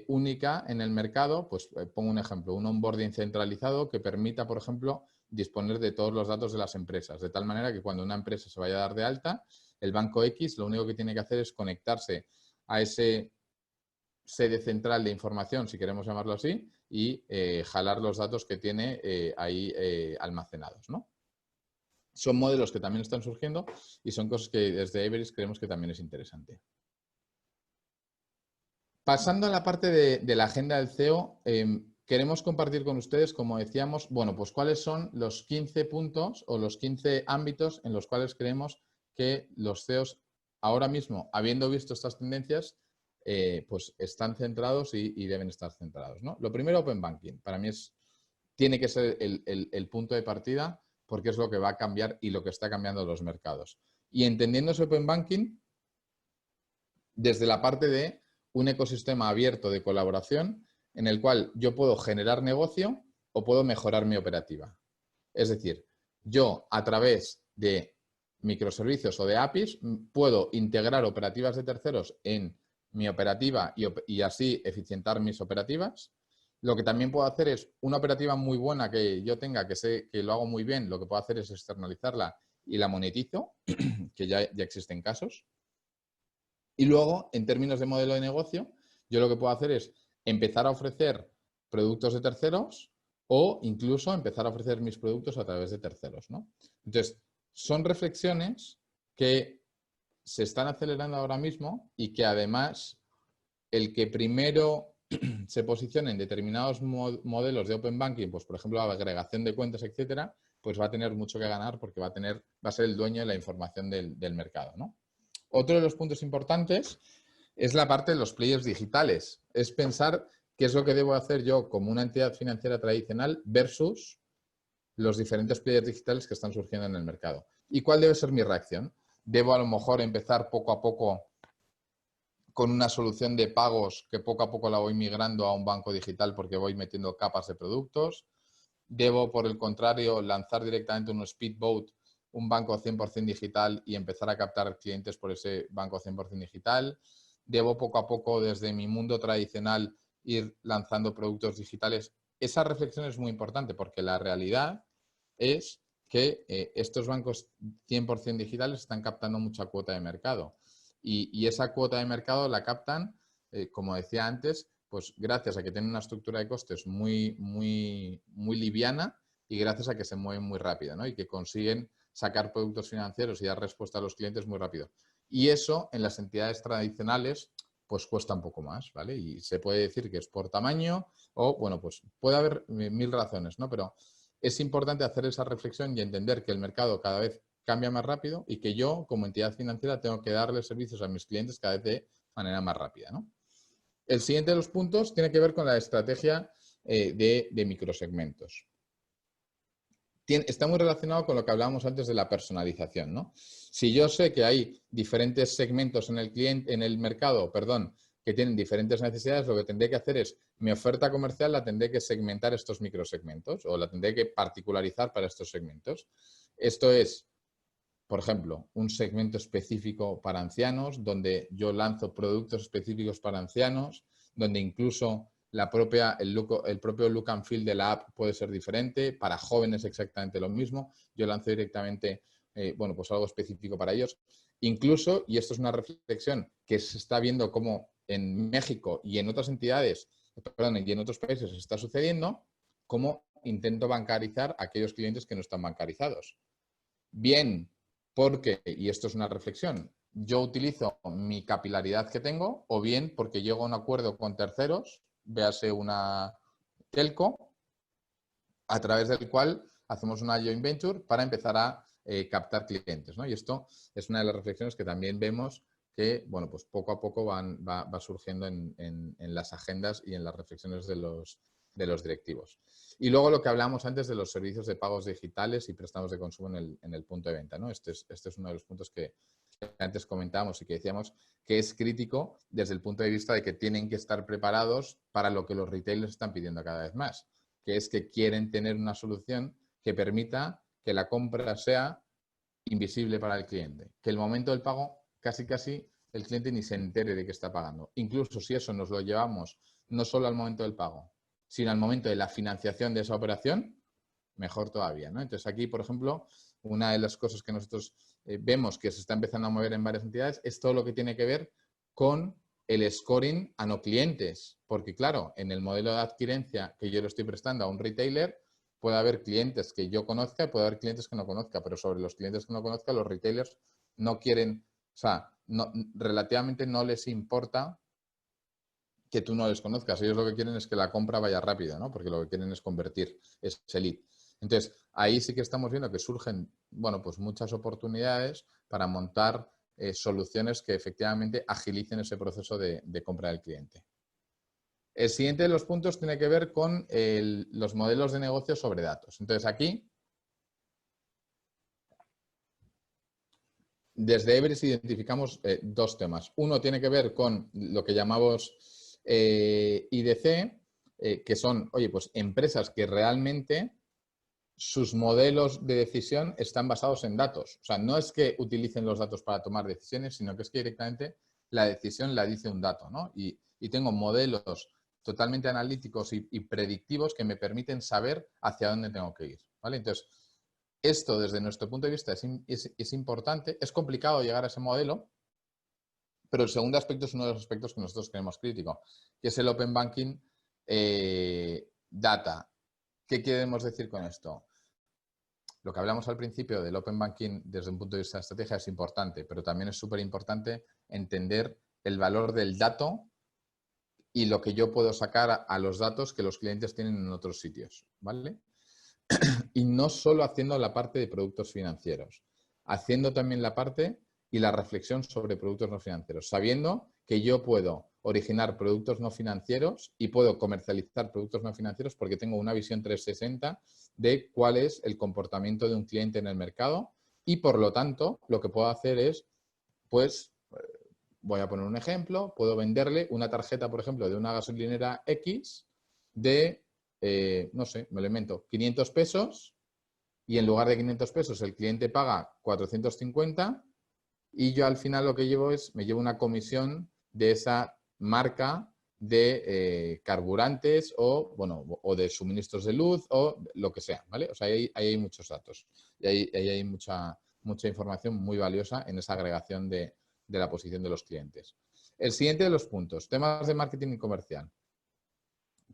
única en el mercado. Pues pongo un ejemplo, un onboarding centralizado que permita, por ejemplo, disponer de todos los datos de las empresas, de tal manera que cuando una empresa se vaya a dar de alta, el banco X lo único que tiene que hacer es conectarse a ese sede central de información, si queremos llamarlo así, y jalar los datos que tiene ahí almacenados, ¿no? Son modelos que también están surgiendo y son cosas que desde Everest creemos que también es interesante. Pasando a la parte de la agenda del CEO, queremos compartir con ustedes, como decíamos, bueno, pues cuáles son los 15 puntos o los 15 ámbitos en los cuales creemos que los CEOs ahora mismo, habiendo visto estas tendencias, pues están centrados y deben estar centrados, ¿no? Lo primero, Open Banking. Para mí tiene que ser el punto de partida porque es lo que va a cambiar y lo que está cambiando los mercados. Y entendiendo ese Open Banking desde la parte de un ecosistema abierto de colaboración en el cual yo puedo generar negocio o puedo mejorar mi operativa. Es decir, yo a través de microservicios o de APIs puedo integrar operativas de terceros en mi operativa y así eficientar mis operativas. Lo que también puedo hacer es una operativa muy buena que yo tenga, que sé que lo hago muy bien, lo que puedo hacer es externalizarla y la monetizo, que ya existen casos. Y luego, en términos de modelo de negocio, yo lo que puedo hacer es empezar a ofrecer productos de terceros o incluso empezar a ofrecer mis productos a través de terceros, ¿no? Entonces, son reflexiones que se están acelerando ahora mismo y que además el que primero se posicione en determinados modelos de Open Banking, pues por ejemplo la agregación de cuentas, etcétera, pues va a tener mucho que ganar porque va a ser el dueño de la información del mercado, ¿no? Otro de los puntos importantes es la parte de los players digitales. Es pensar qué es lo que debo hacer yo como una entidad financiera tradicional versus los diferentes players digitales que están surgiendo en el mercado. ¿Y cuál debe ser mi reacción? ¿Debo a lo mejor empezar poco a poco con una solución de pagos que poco a poco la voy migrando a un banco digital porque voy metiendo capas de productos? ¿Debo, por el contrario, lanzar directamente un speedboat, un banco 100% digital y empezar a captar clientes por ese banco 100% digital? ¿Debo poco a poco, desde mi mundo tradicional, ir lanzando productos digitales? Esa reflexión es muy importante porque la realidad es que estos bancos 100% digitales están captando mucha cuota de mercado y esa cuota de mercado la captan, como decía antes, pues gracias a que tienen una estructura de costes muy liviana y gracias a que se mueven muy rápido, ¿no? Y que consiguen sacar productos financieros y dar respuesta a los clientes muy rápido. Y eso en las entidades tradicionales pues cuesta un poco más, ¿vale? Y se puede decir que es por tamaño o, bueno, pues puede haber mil razones, ¿no? Pero es importante hacer esa reflexión y entender que el mercado cada vez cambia más rápido y que yo, como entidad financiera, tengo que darle servicios a mis clientes cada vez de manera más rápida, ¿no? El siguiente de los puntos tiene que ver con la estrategia de microsegmentos. Está muy relacionado con lo que hablábamos antes de la personalización, ¿no? Si yo sé que hay diferentes segmentos en el mercado, que tienen diferentes necesidades, lo que tendré que hacer es, mi oferta comercial la tendré que segmentar estos microsegmentos o la tendré que particularizar para estos segmentos. Esto es, por ejemplo, un segmento específico para ancianos, donde yo lanzo productos específicos para ancianos, donde incluso el propio look and feel de la app puede ser diferente. Para jóvenes exactamente lo mismo. Yo lanzo directamente pues algo específico para ellos. Incluso, y esto es una reflexión que se está viendo como en México y en otras entidades, y en otros países está sucediendo, cómo intento bancarizar a aquellos clientes que no están bancarizados. Bien, porque, y esto es una reflexión, yo utilizo mi capilaridad que tengo, o bien porque llego a un acuerdo con terceros, véase una telco, a través del cual hacemos una joint venture para empezar a captar clientes, ¿no? Y esto es una de las reflexiones que también vemos que, bueno, pues poco a poco va surgiendo en las agendas y en las reflexiones de los directivos. Y luego lo que hablábamos antes de los servicios de pagos digitales y préstamos de consumo en el punto de venta, ¿no? Este es uno de los puntos que antes comentábamos y que decíamos que es crítico desde el punto de vista de que tienen que estar preparados para lo que los retailers están pidiendo cada vez más, que es que quieren tener una solución que permita que la compra sea invisible para el cliente, que el momento del pago casi el cliente ni se entere de que está pagando. Incluso si eso nos lo llevamos no solo al momento del pago, sino al momento de la financiación de esa operación, mejor todavía, ¿no? Entonces aquí, por ejemplo, una de las cosas que nosotros vemos que se está empezando a mover en varias entidades es todo lo que tiene que ver con el scoring a no clientes, porque claro, en el modelo de adquirencia que yo le estoy prestando a un retailer, puede haber clientes que yo conozca y puede haber clientes que no conozca, pero sobre los clientes que no conozca, los retailers no quieren, o sea, relativamente no les importa que tú no les conozcas. Ellos lo que quieren es que la compra vaya rápido, ¿no? Porque lo que quieren es convertir ese lead. Entonces, ahí sí que estamos viendo que surgen, bueno, pues muchas oportunidades para montar soluciones que efectivamente agilicen ese proceso de compra del cliente. El siguiente de los puntos tiene que ver con los modelos de negocio sobre datos. Entonces, aquí, desde Everest identificamos dos temas. Uno tiene que ver con lo que llamamos IDC, que son, oye, pues empresas que realmente sus modelos de decisión están basados en datos. O sea, no es que utilicen los datos para tomar decisiones, sino que es que directamente la decisión la dice un dato, ¿no? Y tengo modelos totalmente analíticos y predictivos que me permiten saber hacia dónde tengo que ir, ¿vale? Entonces, esto desde nuestro punto de vista es importante. Es complicado llegar a ese modelo, pero el segundo aspecto es uno de los aspectos que nosotros creemos crítico, que es el Open Banking Data. ¿Qué queremos decir con esto? Lo que hablamos al principio del Open Banking desde un punto de vista de estrategia es importante, pero también es súper importante entender el valor del dato y lo que yo puedo sacar a los datos que los clientes tienen en otros sitios, ¿vale? Y no solo haciendo la parte de productos financieros, haciendo también la parte y la reflexión sobre productos no financieros, sabiendo que yo puedo originar productos no financieros y puedo comercializar productos no financieros porque tengo una visión 360 de cuál es el comportamiento de un cliente en el mercado y, por lo tanto, lo que puedo hacer es, pues, voy a poner un ejemplo, puedo venderle una tarjeta, por ejemplo, de una gasolinera X de, no sé, me lo invento, 500 pesos y en lugar de 500 pesos el cliente paga 450 y yo al final lo que llevo es, me llevo una comisión de esa marca de carburantes o, bueno, o de suministros de luz o lo que sea, ¿vale? O sea, ahí hay muchos datos y ahí hay mucha información muy valiosa en esa agregación de la posición de los clientes. El siguiente de los puntos, temas de marketing y comercial.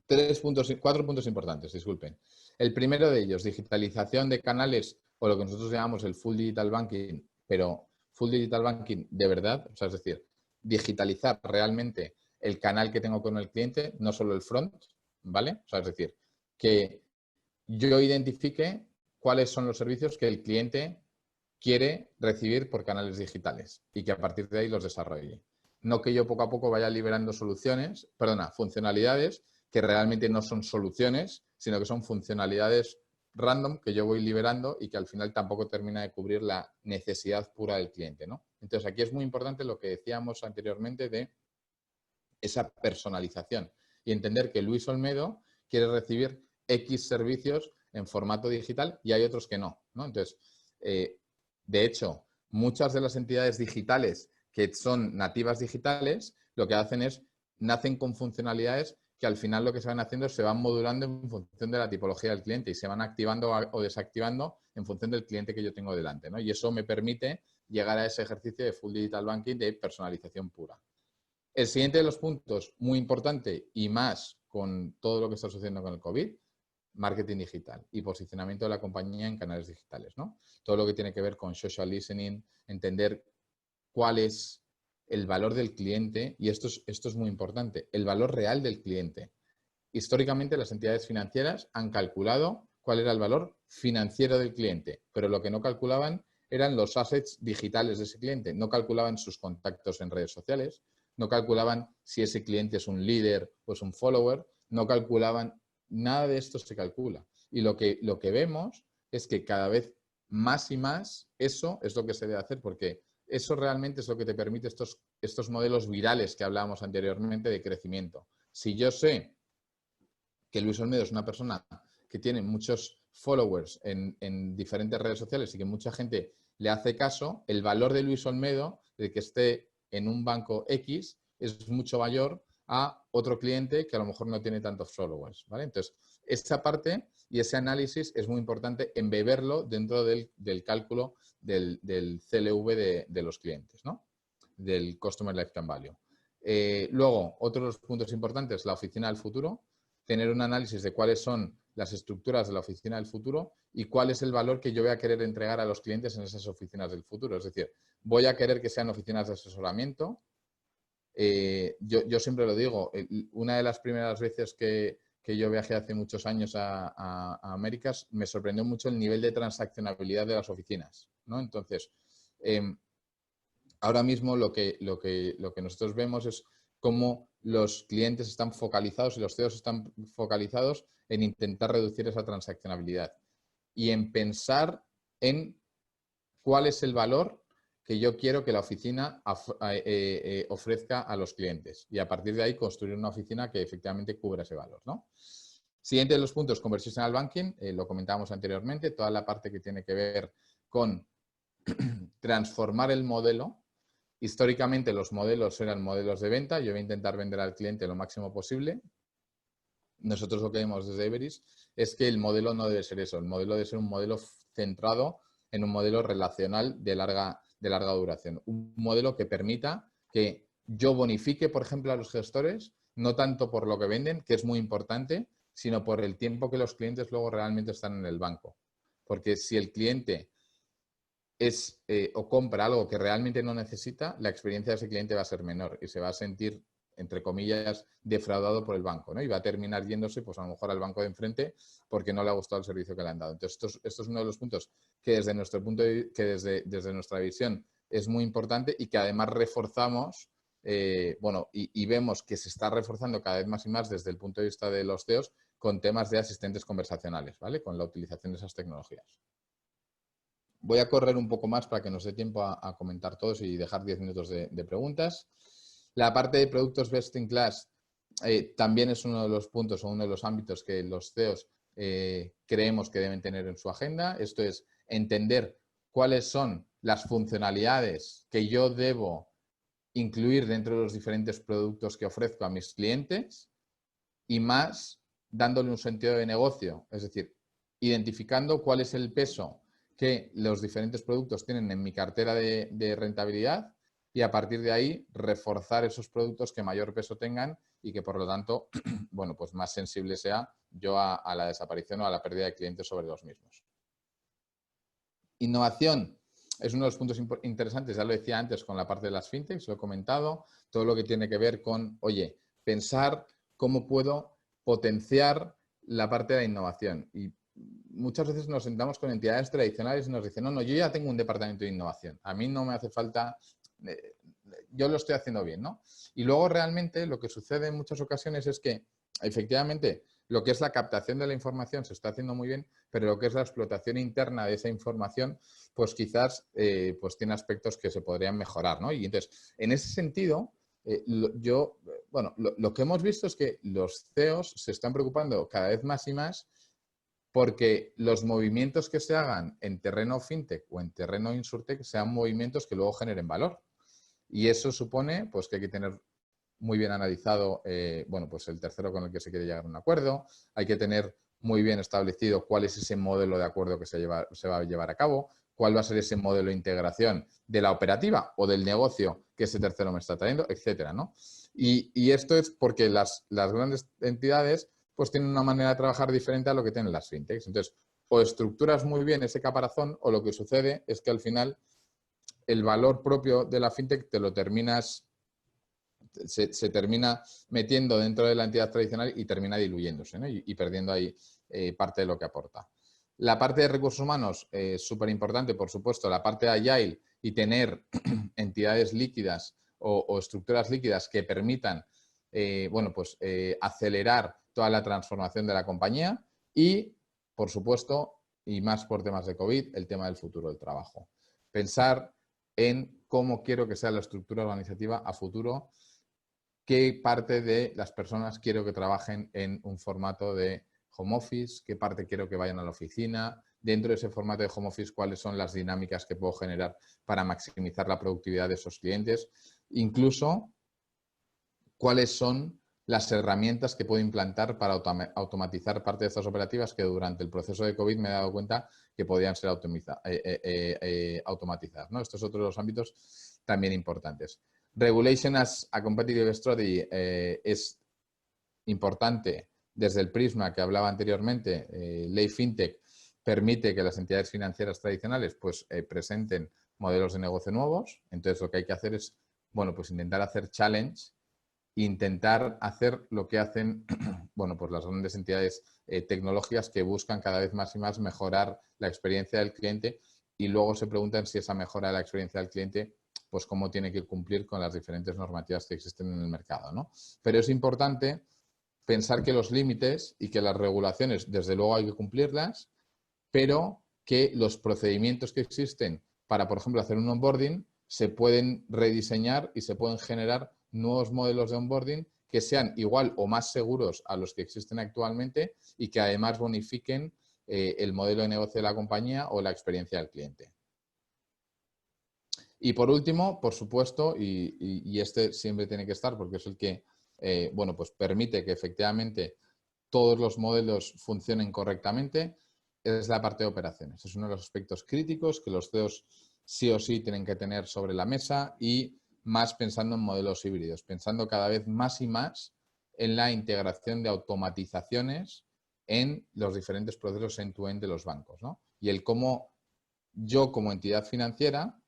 4 puntos importantes, disculpen. El primero de ellos, digitalización de canales o lo que nosotros llamamos el full digital banking, pero full digital banking de verdad, o sea, es decir, digitalizar realmente el canal que tengo con el cliente, no solo el front, ¿vale? O sea, es decir, que yo identifique cuáles son los servicios que el cliente quiere recibir por canales digitales y que a partir de ahí los desarrolle. no que yo poco a poco vaya liberando funcionalidades que realmente no son soluciones, sino que son funcionalidades random que yo voy liberando y que al final tampoco termina de cubrir la necesidad pura del cliente, ¿no? Entonces, aquí es muy importante lo que decíamos anteriormente de esa personalización y entender que Luis Olmedo quiere recibir X servicios en formato digital y hay otros que no, ¿no? Entonces, de hecho, muchas de las entidades digitales que son nativas digitales, lo que hacen es, nacen con funcionalidades que al final lo que se van haciendo es se van modulando en función de la tipología del cliente y se van activando o desactivando en función del cliente que yo tengo delante, ¿no? Y eso me permite llegar a ese ejercicio de full digital banking de personalización pura. El siguiente de los puntos, muy importante y más con todo lo que está sucediendo con el COVID, marketing digital y posicionamiento de la compañía en canales digitales, ¿no? Todo lo que tiene que ver con social listening, entender cuál es el valor del cliente, y esto es muy importante, el valor real del cliente. Históricamente las entidades financieras han calculado cuál era el valor financiero del cliente, pero lo que no calculaban eran los assets digitales de ese cliente, no calculaban sus contactos en redes sociales, no calculaban si ese cliente es un líder o es un follower, no calculaban, nada de esto se calcula. Y lo que vemos es que cada vez más y más eso es lo que se debe hacer, porque eso realmente es lo que te permite estos modelos virales que hablábamos anteriormente de crecimiento. Si yo sé que Luis Olmedo es una persona que tiene muchos followers en diferentes redes sociales y que mucha gente le hace caso, el valor de Luis Olmedo, de que esté en un banco X, es mucho mayor a otro cliente que a lo mejor no tiene tantos followers, ¿vale? Entonces, esta parte y ese análisis es muy importante embeberlo dentro del cálculo del CLV de los clientes, ¿no? Del Customer Lifetime Value. Luego, otro de los puntos importantes, la oficina del futuro, tener un análisis de cuáles son las estructuras de la oficina del futuro y cuál es el valor que yo voy a querer entregar a los clientes en esas oficinas del futuro. Es decir, voy a querer que sean oficinas de asesoramiento. Yo siempre lo digo, una de las primeras veces que yo viajé hace muchos años a Américas, me sorprendió mucho el nivel de transaccionabilidad de las oficinas, ¿no? Entonces, ahora mismo lo que nosotros vemos es cómo los clientes están focalizados y los CEOs están focalizados en intentar reducir esa transaccionabilidad y en pensar en cuál es el valor que yo quiero que la oficina ofrezca a los clientes y a partir de ahí construir una oficina que efectivamente cubra ese valor, ¿no? Siguiente de los puntos, conversational banking, lo comentábamos anteriormente, toda la parte que tiene que ver con transformar el modelo. Históricamente los modelos eran modelos de venta, yo voy a intentar vender al cliente lo máximo posible. Nosotros lo que vemos desde Everis es que el modelo no debe ser eso, el modelo debe ser un modelo centrado en un modelo relacional de larga duración. Un modelo que permita que yo bonifique, por ejemplo, a los gestores, no tanto por lo que venden, que es muy importante, sino por el tiempo que los clientes luego realmente están en el banco. Porque si el cliente o compra algo que realmente no necesita, la experiencia de ese cliente va a ser menor y se va a sentir, entre comillas, defraudado por el banco, ¿no? Y va a terminar yéndose, pues a lo mejor al banco de enfrente porque no le ha gustado el servicio que le han dado. Entonces, esto es uno de los puntos que desde nuestro punto desde nuestra visión es muy importante y que además reforzamos, y vemos que se está reforzando cada vez más y más desde el punto de vista de los CEOs con temas de asistentes conversacionales, ¿vale? Con la utilización de esas tecnologías. Voy a correr un poco más para que nos dé tiempo a comentar todos y dejar 10 minutos de preguntas. La parte de productos best in class también es uno de los puntos o uno de los ámbitos que los CEOs creemos que deben tener en su agenda. Esto es entender cuáles son las funcionalidades que yo debo incluir dentro de los diferentes productos que ofrezco a mis clientes y más dándole un sentido de negocio, es decir, identificando cuál es el peso que los diferentes productos tienen en mi cartera de rentabilidad y a partir de ahí reforzar esos productos que mayor peso tengan y que por lo tanto, bueno, pues más sensible sea yo a la desaparición o a la pérdida de clientes sobre los mismos. Innovación es uno de los puntos interesantes, ya lo decía antes con la parte de las fintechs, lo he comentado, todo lo que tiene que ver con, oye, pensar cómo puedo potenciar la parte de la innovación. Y muchas veces nos sentamos con entidades tradicionales y nos dicen, no, yo ya tengo un departamento de innovación. A mí no me hace falta yo lo estoy haciendo bien, ¿no? Y luego realmente lo que sucede en muchas ocasiones es que efectivamente lo que es la captación de la información se está haciendo muy bien, pero lo que es la explotación interna de esa información, pues quizás pues tiene aspectos que se podrían mejorar, ¿no? Y entonces, en ese sentido, lo que hemos visto es que los CEOs se están preocupando cada vez más y más porque los movimientos que se hagan en terreno fintech o en terreno insurtech sean movimientos que luego generen valor. Y eso supone pues, que hay que tener muy bien analizado pues el tercero con el que se quiere llegar a un acuerdo, hay que tener muy bien establecido cuál es ese modelo de acuerdo que se va a llevar a cabo, cuál va a ser ese modelo de integración de la operativa o del negocio que ese tercero me está trayendo, etcétera, ¿no? Y esto es porque las grandes entidades pues tienen una manera de trabajar diferente a lo que tienen las fintechs. Entonces, o estructuras muy bien ese caparazón o lo que sucede es que al final el valor propio de la fintech te lo terminas se termina metiendo dentro de la entidad tradicional y termina diluyéndose, ¿no? y perdiendo ahí parte de lo que aporta. La parte de recursos humanos es súper importante, por supuesto, la parte de Agile y tener entidades líquidas o estructuras líquidas que permitan acelerar toda la transformación de la compañía y, por supuesto, y más por temas de COVID, el tema del futuro del trabajo. Pensar en cómo quiero que sea la estructura organizativa a futuro, qué parte de las personas quiero que trabajen en un formato de home office, qué parte quiero que vayan a la oficina, dentro de ese formato de home office, cuáles son las dinámicas que puedo generar para maximizar la productividad de esos clientes, incluso cuáles son las herramientas que puedo implantar para automatizar parte de estas operativas que durante el proceso de COVID me he dado cuenta que podían ser automatizadas, ¿no? Estos otros dos ámbitos también importantes. Regulation as a competitive strategy es importante desde el prisma que hablaba anteriormente. Ley FinTech permite que las entidades financieras tradicionales pues, presenten modelos de negocio nuevos. Entonces, lo que hay que hacer es, pues intentar hacer challenge, intentar hacer lo que hacen pues las grandes entidades tecnológicas que buscan cada vez más y más mejorar la experiencia del cliente y luego se preguntan si esa mejora de la experiencia del cliente pues cómo tiene que cumplir con las diferentes normativas que existen en el mercado, ¿no? Pero es importante pensar que los límites y que las regulaciones, desde luego hay que cumplirlas, pero que los procedimientos que existen para, por ejemplo, hacer un onboarding se pueden rediseñar y se pueden generar nuevos modelos de onboarding que sean igual o más seguros a los que existen actualmente y que además bonifiquen el modelo de negocio de la compañía o la experiencia del cliente. Y por último, por supuesto, y este siempre tiene que estar porque es el que pues permite que efectivamente todos los modelos funcionen correctamente, es la parte de operaciones. Es uno de los aspectos críticos que los CEOs sí o sí tienen que tener sobre la mesa y más pensando en modelos híbridos, pensando cada vez más y más en la integración de automatizaciones en los diferentes procesos end-to-end de los bancos, ¿no? Y el cómo yo como entidad financiera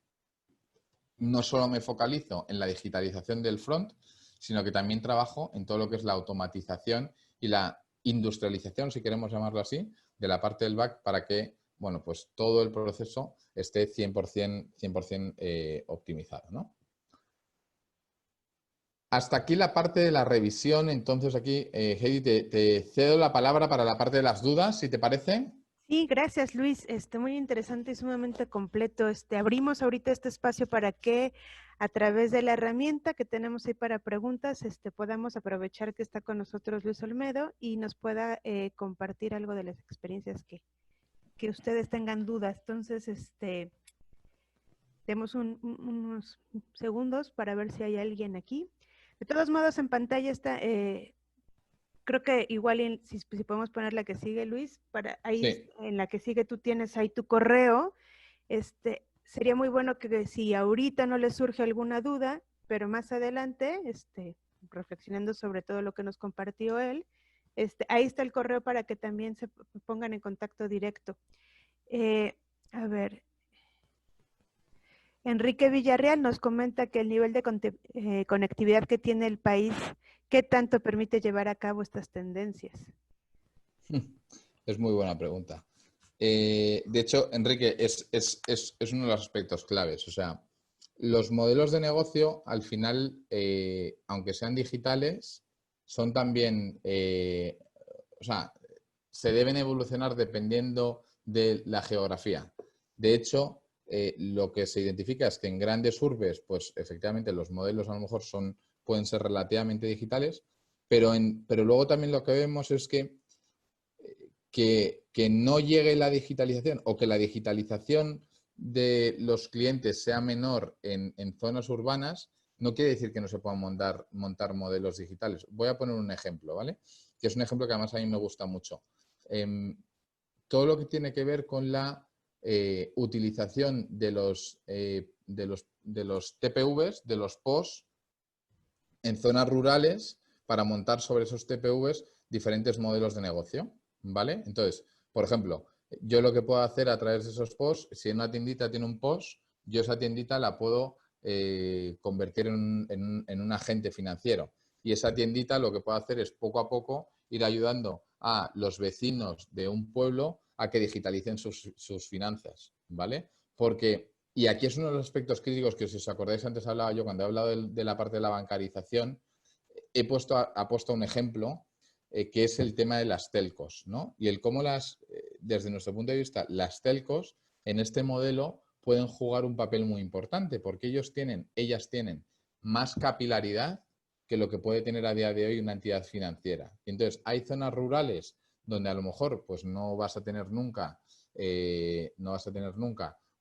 no solo me focalizo en la digitalización del front, sino que también trabajo en todo lo que es la automatización y la industrialización, si queremos llamarlo así, de la parte del back para que pues todo el proceso esté 100% optimizado, ¿no? Hasta aquí la parte de la revisión. Entonces aquí, Heidi, te cedo la palabra para la parte de las dudas, si te parece. Sí, gracias Luis, muy interesante y sumamente completo. Abrimos ahorita este espacio para que a través de la herramienta que tenemos ahí para preguntas, podamos aprovechar que está con nosotros Luis Olmedo y nos pueda compartir algo de las experiencias que ustedes tengan dudas. Entonces, demos unos segundos para ver si hay alguien aquí. De todos modos, en pantalla está... creo que igual si podemos poner la que sigue, Luis, para ahí Sí. en la que sigue tú tienes ahí tu correo. Sería muy bueno que si ahorita no les surge alguna duda, pero más adelante, reflexionando sobre todo lo que nos compartió él, ahí está el correo para que también se pongan en contacto directo. A ver, Enrique Villarreal nos comenta que el nivel de conectividad que tiene el país, ¿qué tanto permite llevar a cabo estas tendencias? Es muy buena pregunta. De hecho, Enrique, es uno de los aspectos claves. O sea, Los modelos de negocio, al final, aunque sean digitales, son también, o sea, se deben evolucionar dependiendo de la geografía. De hecho, lo que se identifica es que en grandes urbes, pues efectivamente los modelos a lo mejor pueden ser relativamente digitales, pero luego también lo que vemos es que no llegue la digitalización o que la digitalización de los clientes sea menor en zonas urbanas, no quiere decir que no se puedan montar modelos digitales. Voy a poner un ejemplo, ¿vale? Que es un ejemplo que además a mí me gusta mucho. Todo lo que tiene que ver con la utilización de los TPVs, de los POS, en zonas rurales para montar sobre esos TPVs diferentes modelos de negocio, ¿vale? Entonces, por ejemplo, yo lo que puedo hacer a través de esos POS, si una tiendita tiene un POS, yo esa tiendita la puedo convertir en un agente financiero. Y esa tiendita lo que puedo hacer es poco a poco ir ayudando a los vecinos de un pueblo a que digitalicen sus finanzas, ¿vale? Porque, y aquí es uno de los aspectos críticos que, si os acordáis, antes hablaba yo, cuando he hablado de la parte de la bancarización, he puesto un ejemplo que es el tema de las telcos, ¿no? Y el cómo desde nuestro punto de vista, las telcos en este modelo pueden jugar un papel muy importante porque ellas tienen más capilaridad que lo que puede tener a día de hoy una entidad financiera. Y entonces, hay zonas rurales donde a lo mejor pues no vas a tener nunca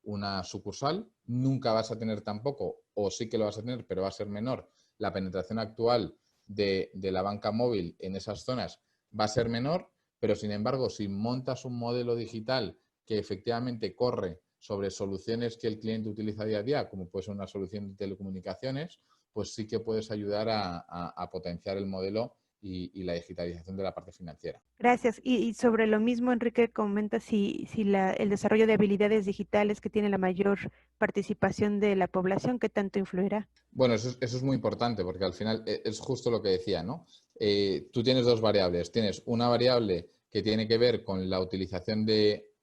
una sucursal, nunca vas a tener tampoco, o sí que lo vas a tener, pero va a ser menor, la penetración actual de la banca móvil en esas zonas va a ser menor, pero sin embargo, si montas un modelo digital que efectivamente corre sobre soluciones que el cliente utiliza día a día, como puede ser una solución de telecomunicaciones, pues sí que puedes ayudar a potenciar el modelo y la digitalización de la parte financiera. Gracias. Y sobre lo mismo, Enrique comenta si el desarrollo de habilidades digitales que tiene la mayor participación de la población, ¿qué tanto influirá? Bueno, eso es muy importante porque al final es justo lo que decía, ¿no? Tú tienes dos variables. Tienes una variable que tiene que ver con la utilización de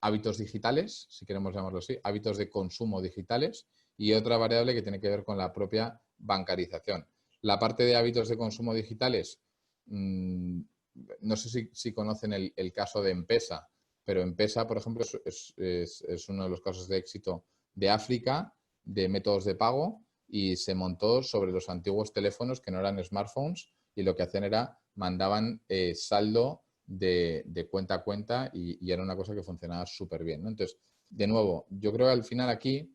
hábitos digitales, si queremos llamarlo así, hábitos de consumo digitales, y otra variable que tiene que ver con la propia bancarización. La parte de hábitos de consumo digitales, no sé si conocen el caso de M-Pesa, pero M-Pesa, por ejemplo, es uno de los casos de éxito de África, de métodos de pago, y se montó sobre los antiguos teléfonos que no eran smartphones, y lo que hacían era mandaban saldo de cuenta a cuenta y era una cosa que funcionaba súper bien, ¿no? Entonces, de nuevo, yo creo que al final aquí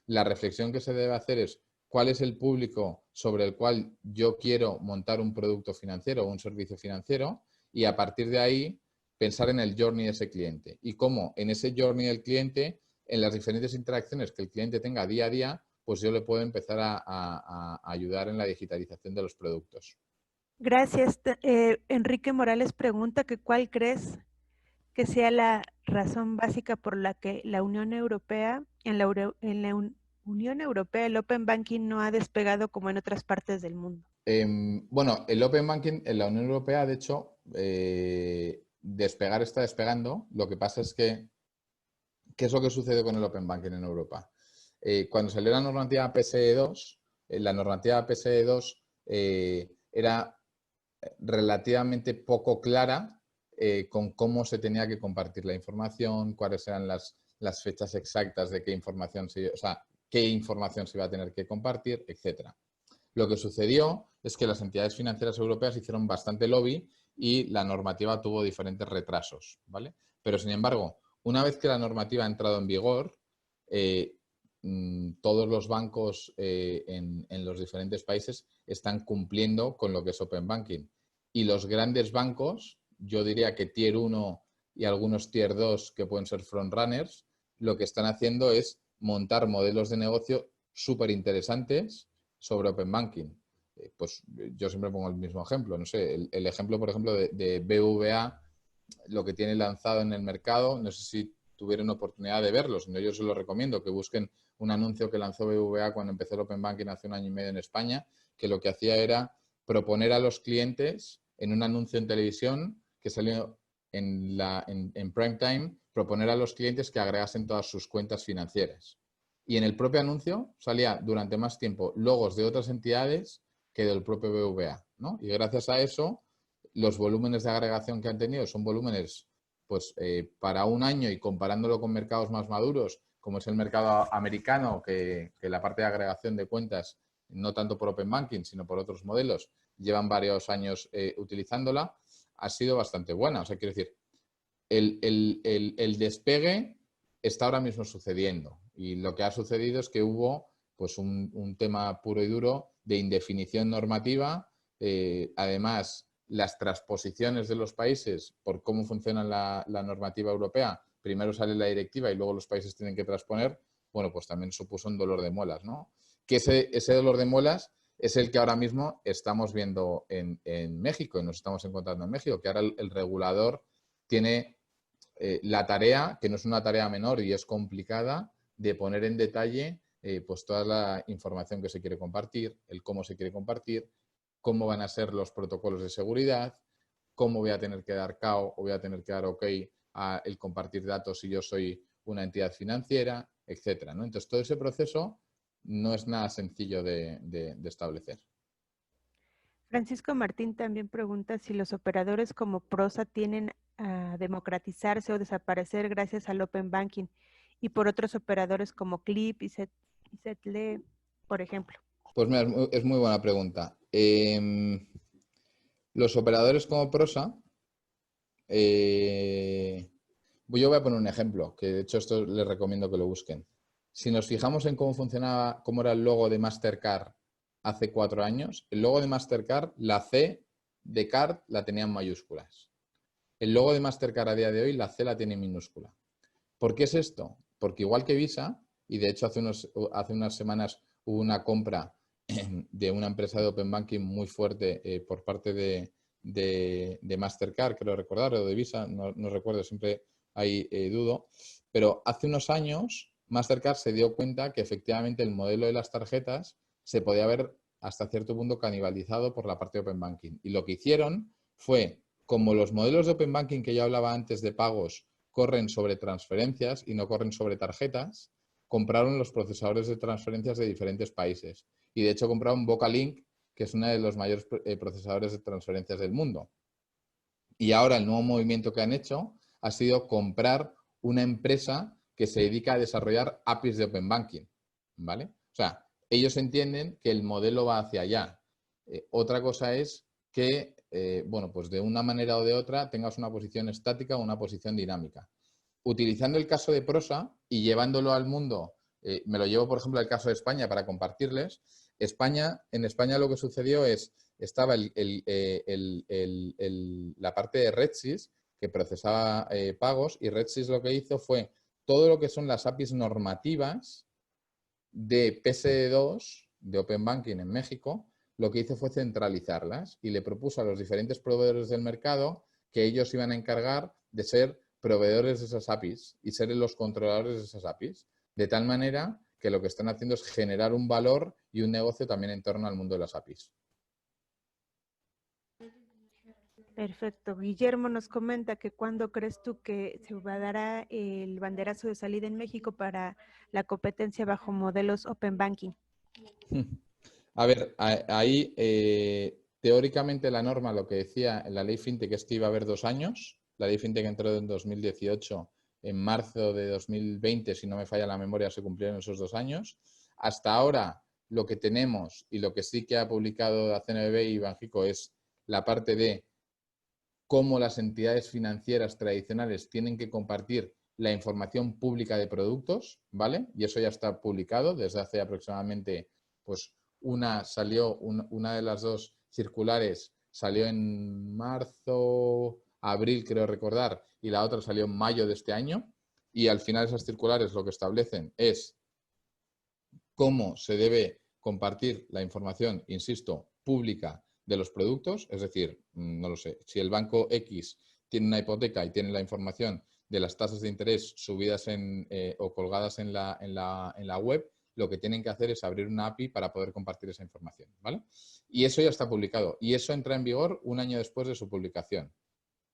la reflexión que se debe hacer es cuál es el público sobre el cual yo quiero montar un producto financiero o un servicio financiero, y a partir de ahí pensar en el journey de ese cliente y cómo en ese journey del cliente, en las diferentes interacciones que el cliente tenga día a día, pues yo le puedo empezar a ayudar en la digitalización de los productos. Gracias. Enrique Morales pregunta que cuál crees que sea la razón básica por la que la Unión Europea, Unión Europea, el Open Banking no ha despegado como en otras partes del mundo. Bueno, el Open Banking en la Unión Europea, de hecho, despegar está despegando. Lo que pasa es que, ¿qué es lo que sucede con el Open Banking en Europa? Cuando salió la normativa PSE2, la normativa PSE2 era relativamente poco clara con cómo se tenía que compartir la información, cuáles eran las fechas exactas de qué información qué información se iba a tener que compartir, etcétera. Lo que sucedió es que las entidades financieras europeas hicieron bastante lobby y la normativa tuvo diferentes retrasos, ¿vale? Pero, sin embargo, una vez que la normativa ha entrado en vigor, todos los bancos en los diferentes países están cumpliendo con lo que es Open Banking. Y los grandes bancos, yo diría que Tier 1 y algunos Tier 2 que pueden ser frontrunners, lo que están haciendo es montar modelos de negocio súper interesantes sobre Open Banking. Pues yo siempre pongo el mismo ejemplo. No sé, el ejemplo, por ejemplo, de BBVA, lo que tiene lanzado en el mercado, no sé si tuvieron oportunidad de verlo, sino yo se lo recomiendo, que busquen un anuncio que lanzó BBVA cuando empezó el Open Banking hace un año y medio en España, que lo que hacía era proponer a los clientes en un anuncio en televisión que salió en prime time, proponer a los clientes que agregasen todas sus cuentas financieras. Y en el propio anuncio salía durante más tiempo logos de otras entidades que del propio BBVA, ¿no? Y gracias a eso, los volúmenes de agregación que han tenido son volúmenes pues, para un año, y comparándolo con mercados más maduros, como es el mercado americano, que la parte de agregación de cuentas, no tanto por Open Banking, sino por otros modelos, llevan varios años utilizándola, ha sido bastante buena. O sea, quiero decir, el despegue está ahora mismo sucediendo, y lo que ha sucedido es que hubo pues un tema puro y duro de indefinición normativa. Además, las transposiciones de los países por cómo funciona la normativa europea, primero sale la directiva y luego los países tienen que transponer, bueno, pues también supuso un dolor de muelas, ¿no? Que ese dolor de muelas es el que ahora mismo estamos viendo en México, y nos estamos encontrando en México, que ahora el regulador tiene la tarea, que no es una tarea menor y es complicada, de poner en detalle pues toda la información que se quiere compartir, el cómo se quiere compartir, cómo van a ser los protocolos de seguridad, cómo voy a tener que dar KO o voy a tener que dar OK a el compartir datos si yo soy una entidad financiera, etcétera, ¿no? Entonces, todo ese proceso no es nada sencillo de establecer. Francisco Martín también pregunta si los operadores como Prosa tienen a democratizarse o desaparecer gracias al Open Banking, y por otros operadores como Clip y Setle, por ejemplo. Pues mira, es muy buena pregunta. Los operadores como Prosa, yo voy a poner un ejemplo, que de hecho esto les recomiendo que lo busquen. Si nos fijamos en cómo funcionaba, cómo era el logo de Mastercard hace 4 años, el logo de Mastercard, la C de card la tenía en mayúsculas. El logo de Mastercard a día de hoy, la C la tiene en minúscula. ¿Por qué es esto? Porque igual que Visa, y de hecho hace unas semanas hubo una compra de una empresa de Open Banking muy fuerte por parte de Mastercard, creo recordar, o de Visa, no recuerdo, siempre ahí dudo, pero hace unos años Mastercard se dio cuenta que efectivamente el modelo de las tarjetas se podía ver hasta cierto punto canibalizado por la parte de Open Banking. Y lo que hicieron fue, como los modelos de Open Banking que yo hablaba antes de pagos corren sobre transferencias y no corren sobre tarjetas, compraron los procesadores de transferencias de diferentes países. Y de hecho compraron Vocalink, que es uno de los mayores procesadores de transferencias del mundo. Y ahora el nuevo movimiento que han hecho ha sido comprar una empresa que se dedica a desarrollar APIs de Open Banking, ¿vale? O sea, ellos entienden que el modelo va hacia allá. Otra cosa es que, bueno, pues de una manera o de otra tengas una posición estática o una posición dinámica. Utilizando el caso de Prosa y llevándolo al mundo, me lo llevo, por ejemplo, al caso de España para compartirles. En España lo que sucedió es, estaba la parte de RedSys que procesaba pagos, y RedSys lo que hizo fue todo lo que son las APIs normativas de PSD2, de Open Banking en México, lo que hizo fue centralizarlas y le propuso a los diferentes proveedores del mercado que ellos iban a encargar de ser proveedores de esas APIs y ser los controladores de esas APIs, de tal manera que lo que están haciendo es generar un valor y un negocio también en torno al mundo de las APIs. Perfecto. Guillermo nos comenta que ¿cuándo crees tú que se dará el banderazo de salida en México para la competencia bajo modelos Open Banking? A ver, ahí teóricamente la norma, lo que decía en la ley FinTech, es que iba a haber 2 años. La ley FinTech entró en 2018, en marzo de 2020, si no me falla la memoria, se cumplieron esos 2 años. Hasta ahora lo que tenemos y lo que sí que ha publicado la CNBV y Banxico es la parte de cómo las entidades financieras tradicionales tienen que compartir la información pública de productos, ¿vale? Y eso ya está publicado desde hace aproximadamente, pues una de las 2 circulares salió en marzo, abril, creo recordar, y la otra salió en mayo de este año. Y al final esas circulares lo que establecen es cómo se debe compartir la información, insisto, pública de los productos, es decir, no lo sé, si el banco X tiene una hipoteca y tiene la información de las tasas de interés subidas o colgadas en la web, lo que tienen que hacer es abrir una API para poder compartir esa información, ¿vale? Y eso ya está publicado y eso entra en vigor 1 año después de su publicación,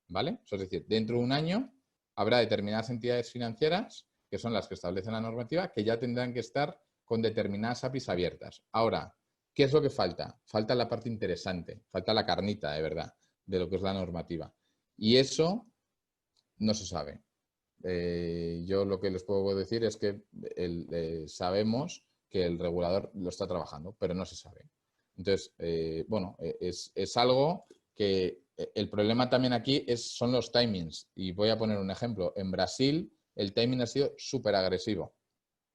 ¿vale? Es decir, dentro de 1 año habrá determinadas entidades financieras que son las que establece la normativa, que ya tendrán que estar con determinadas APIs abiertas. Ahora, ¿qué es lo que falta? Falta la parte interesante, falta la carnita, de verdad, de lo que es la normativa. Y eso no se sabe. Yo lo que les puedo decir es que sabemos que el regulador lo está trabajando, pero no se sabe. Entonces, bueno, es algo que el problema también aquí son los timings. Y voy a poner un ejemplo. En Brasil el timing ha sido súper agresivo,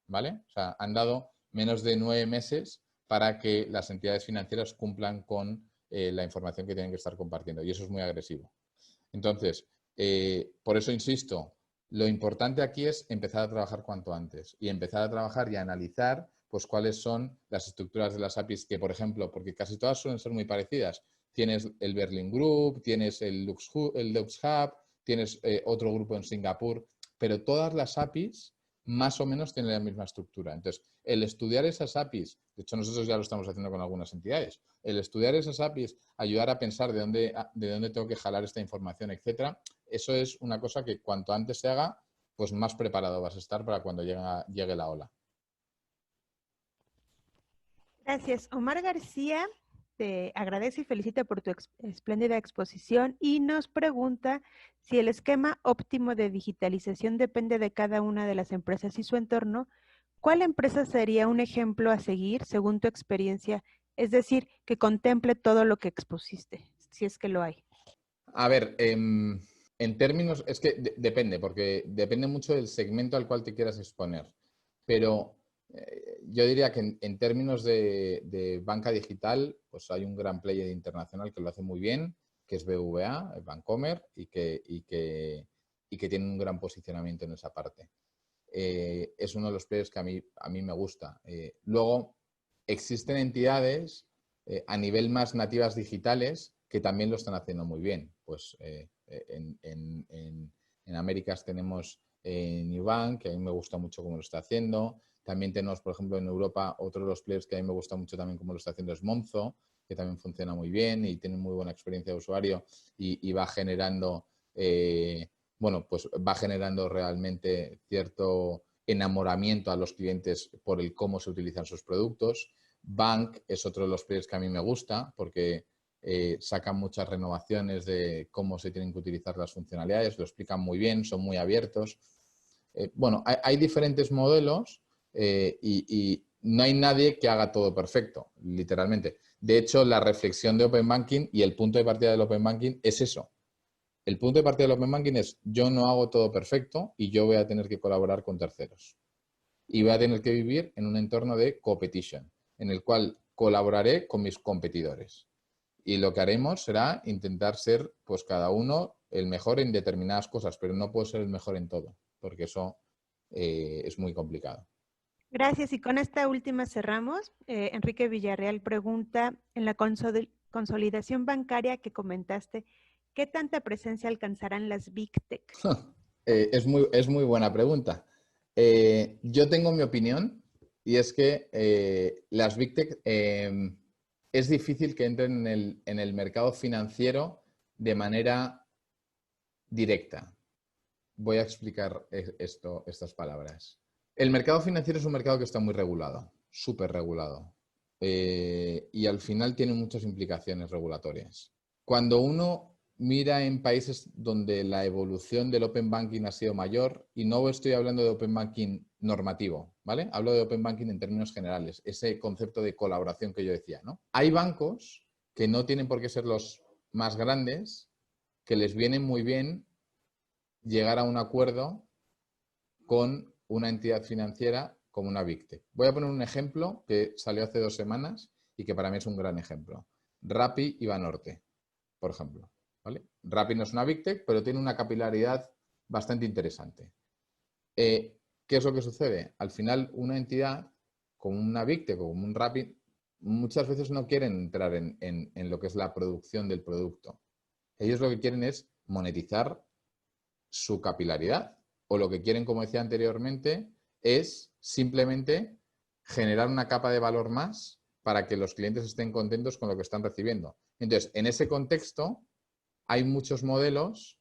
¿vale? O sea, han dado menos de 9 meses para que las entidades financieras cumplan con la información que tienen que estar compartiendo. Y eso es muy agresivo. Entonces, por eso insisto, lo importante aquí es empezar a trabajar cuanto antes y empezar a trabajar y a analizar pues cuáles son las estructuras de las APIs que, por ejemplo, porque casi todas suelen ser muy parecidas. Tienes el Berlin Group, tienes el Lux Hub, tienes otro grupo en Singapur, pero todas las APIs más o menos tienen la misma estructura. Entonces, el estudiar esas APIs, de hecho nosotros ya lo estamos haciendo con algunas entidades, el estudiar esas APIs, ayudar a pensar de dónde tengo que jalar esta información, etcétera, eso es una cosa que cuanto antes se haga, pues más preparado vas a estar para cuando llegue la ola. Gracias. Omar García te agradece y felicita por tu espléndida exposición y nos pregunta si el esquema óptimo de digitalización depende de cada una de las empresas y su entorno. ¿Cuál empresa sería un ejemplo a seguir según tu experiencia? Es decir, que contemple todo lo que expusiste, si es que lo hay. A ver, en términos, es que depende, porque depende mucho del segmento al cual te quieras exponer. Pero yo diría que en términos de banca digital, pues hay un gran player internacional que lo hace muy bien, que es BVA, el Bancomer, y que tiene un gran posicionamiento en esa parte. Es uno de los players que a mí me gusta. Luego, existen entidades a nivel más nativas digitales que también lo están haciendo muy bien. Pues en Américas tenemos Nubank, que a mí me gusta mucho cómo lo está haciendo. También tenemos, por ejemplo, en Europa, otro de los players que a mí me gusta mucho también cómo lo está haciendo es Monzo, que también funciona muy bien y tiene muy buena experiencia de usuario y va generando, bueno, pues va generando realmente cierto enamoramiento a los clientes por el cómo se utilizan sus productos. Bank es otro de los players que a mí me gusta porque sacan muchas renovaciones de cómo se tienen que utilizar las funcionalidades, lo explican muy bien, son muy abiertos. Bueno, hay diferentes modelos y no hay nadie que haga todo perfecto, literalmente. De hecho, la reflexión de Open Banking y el punto de partida del Open Banking es eso. El punto de partida del Open Banking es yo no hago todo perfecto y yo voy a tener que colaborar con terceros. Y voy a tener que vivir en un entorno de competition, en el cual colaboraré con mis competidores. Y lo que haremos será intentar ser, pues cada uno, el mejor en determinadas cosas, pero no puedo ser el mejor en todo, porque eso es muy complicado. Gracias. Y con esta última cerramos. Enrique Villarreal pregunta, en la consolidación bancaria que comentaste, ¿qué tanta presencia alcanzarán las Big Tech? Es muy buena pregunta. Yo tengo mi opinión y es que las Big Tech es difícil que entren en el mercado financiero de manera directa. Voy a explicar estas palabras. El mercado financiero es un mercado que está muy regulado, súper regulado. Y al final tiene muchas implicaciones regulatorias. Cuando uno mira en países donde la evolución del Open Banking ha sido mayor, y no estoy hablando de Open Banking normativo, ¿vale? Hablo de Open Banking en términos generales, ese concepto de colaboración que yo decía, ¿no? Hay bancos que no tienen por qué ser los más grandes, que les viene muy bien llegar a un acuerdo con una entidad financiera como una Big Tech. Voy a poner un ejemplo que salió hace 2 semanas y que para mí es un gran ejemplo. Rappi y Banorte, por ejemplo. ¿Vale? Rappi no es una Big Tech, pero tiene una capilaridad bastante interesante. ¿Qué es lo que sucede? Al final, una entidad como una Big Tech o como un Rappi muchas veces no quieren entrar en lo que es la producción del producto. Ellos lo que quieren es monetizar su capilaridad. O lo que quieren, como decía anteriormente, es simplemente generar una capa de valor más para que los clientes estén contentos con lo que están recibiendo. Entonces, en ese contexto, hay muchos modelos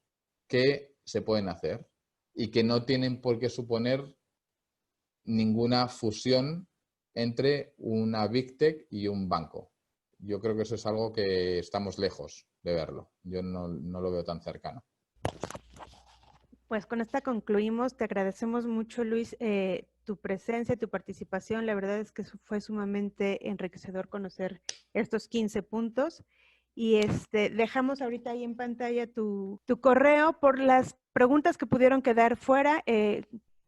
que se pueden hacer y que no tienen por qué suponer ninguna fusión entre una Big Tech y un banco. Yo creo que eso es algo que estamos lejos de verlo. Yo no lo veo tan cercano. Pues con esta concluimos. Te agradecemos mucho, Luis, tu presencia, tu participación. La verdad es que fue sumamente enriquecedor conocer estos 15 puntos. Y dejamos ahorita ahí en pantalla tu correo por las preguntas que pudieron quedar fuera.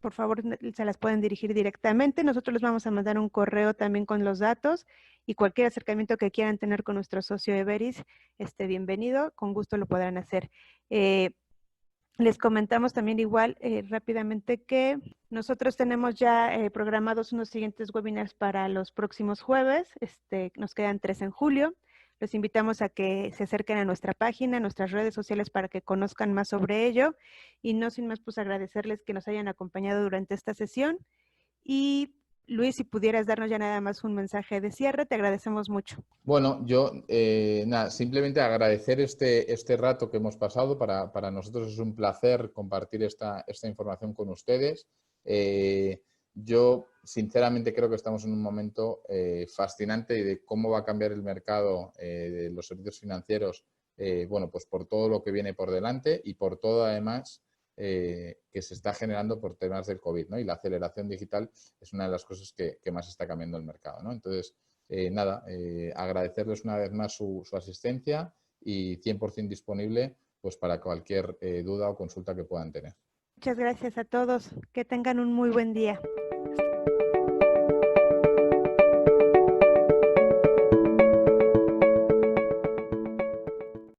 Por favor, se las pueden dirigir directamente. Nosotros les vamos a mandar un correo también con los datos y cualquier acercamiento que quieran tener con nuestro socio Everis, bienvenido. Con gusto lo podrán hacer. Les comentamos también igual rápidamente que nosotros tenemos ya programados unos siguientes webinars para los próximos jueves. Nos quedan 3 en julio. Los invitamos a que se acerquen a nuestra página, a nuestras redes sociales para que conozcan más sobre ello. Y no sin más, pues agradecerles que nos hayan acompañado durante esta sesión. Y Luis, si pudieras darnos ya nada más un mensaje de cierre, te agradecemos mucho. Bueno, yo nada, simplemente agradecer este rato que hemos pasado. Para nosotros es un placer compartir esta información con ustedes. Yo sinceramente creo que estamos en un momento fascinante de cómo va a cambiar el mercado de los servicios financieros, bueno, pues por todo lo que viene por delante y por todo además que se está generando por temas del COVID, ¿no? Y la aceleración digital es una de las cosas que más está cambiando el mercado, ¿no? Entonces, agradecerles una vez más su asistencia y 100% disponible pues, para cualquier duda o consulta que puedan tener. Muchas gracias a todos. Que tengan un muy buen día.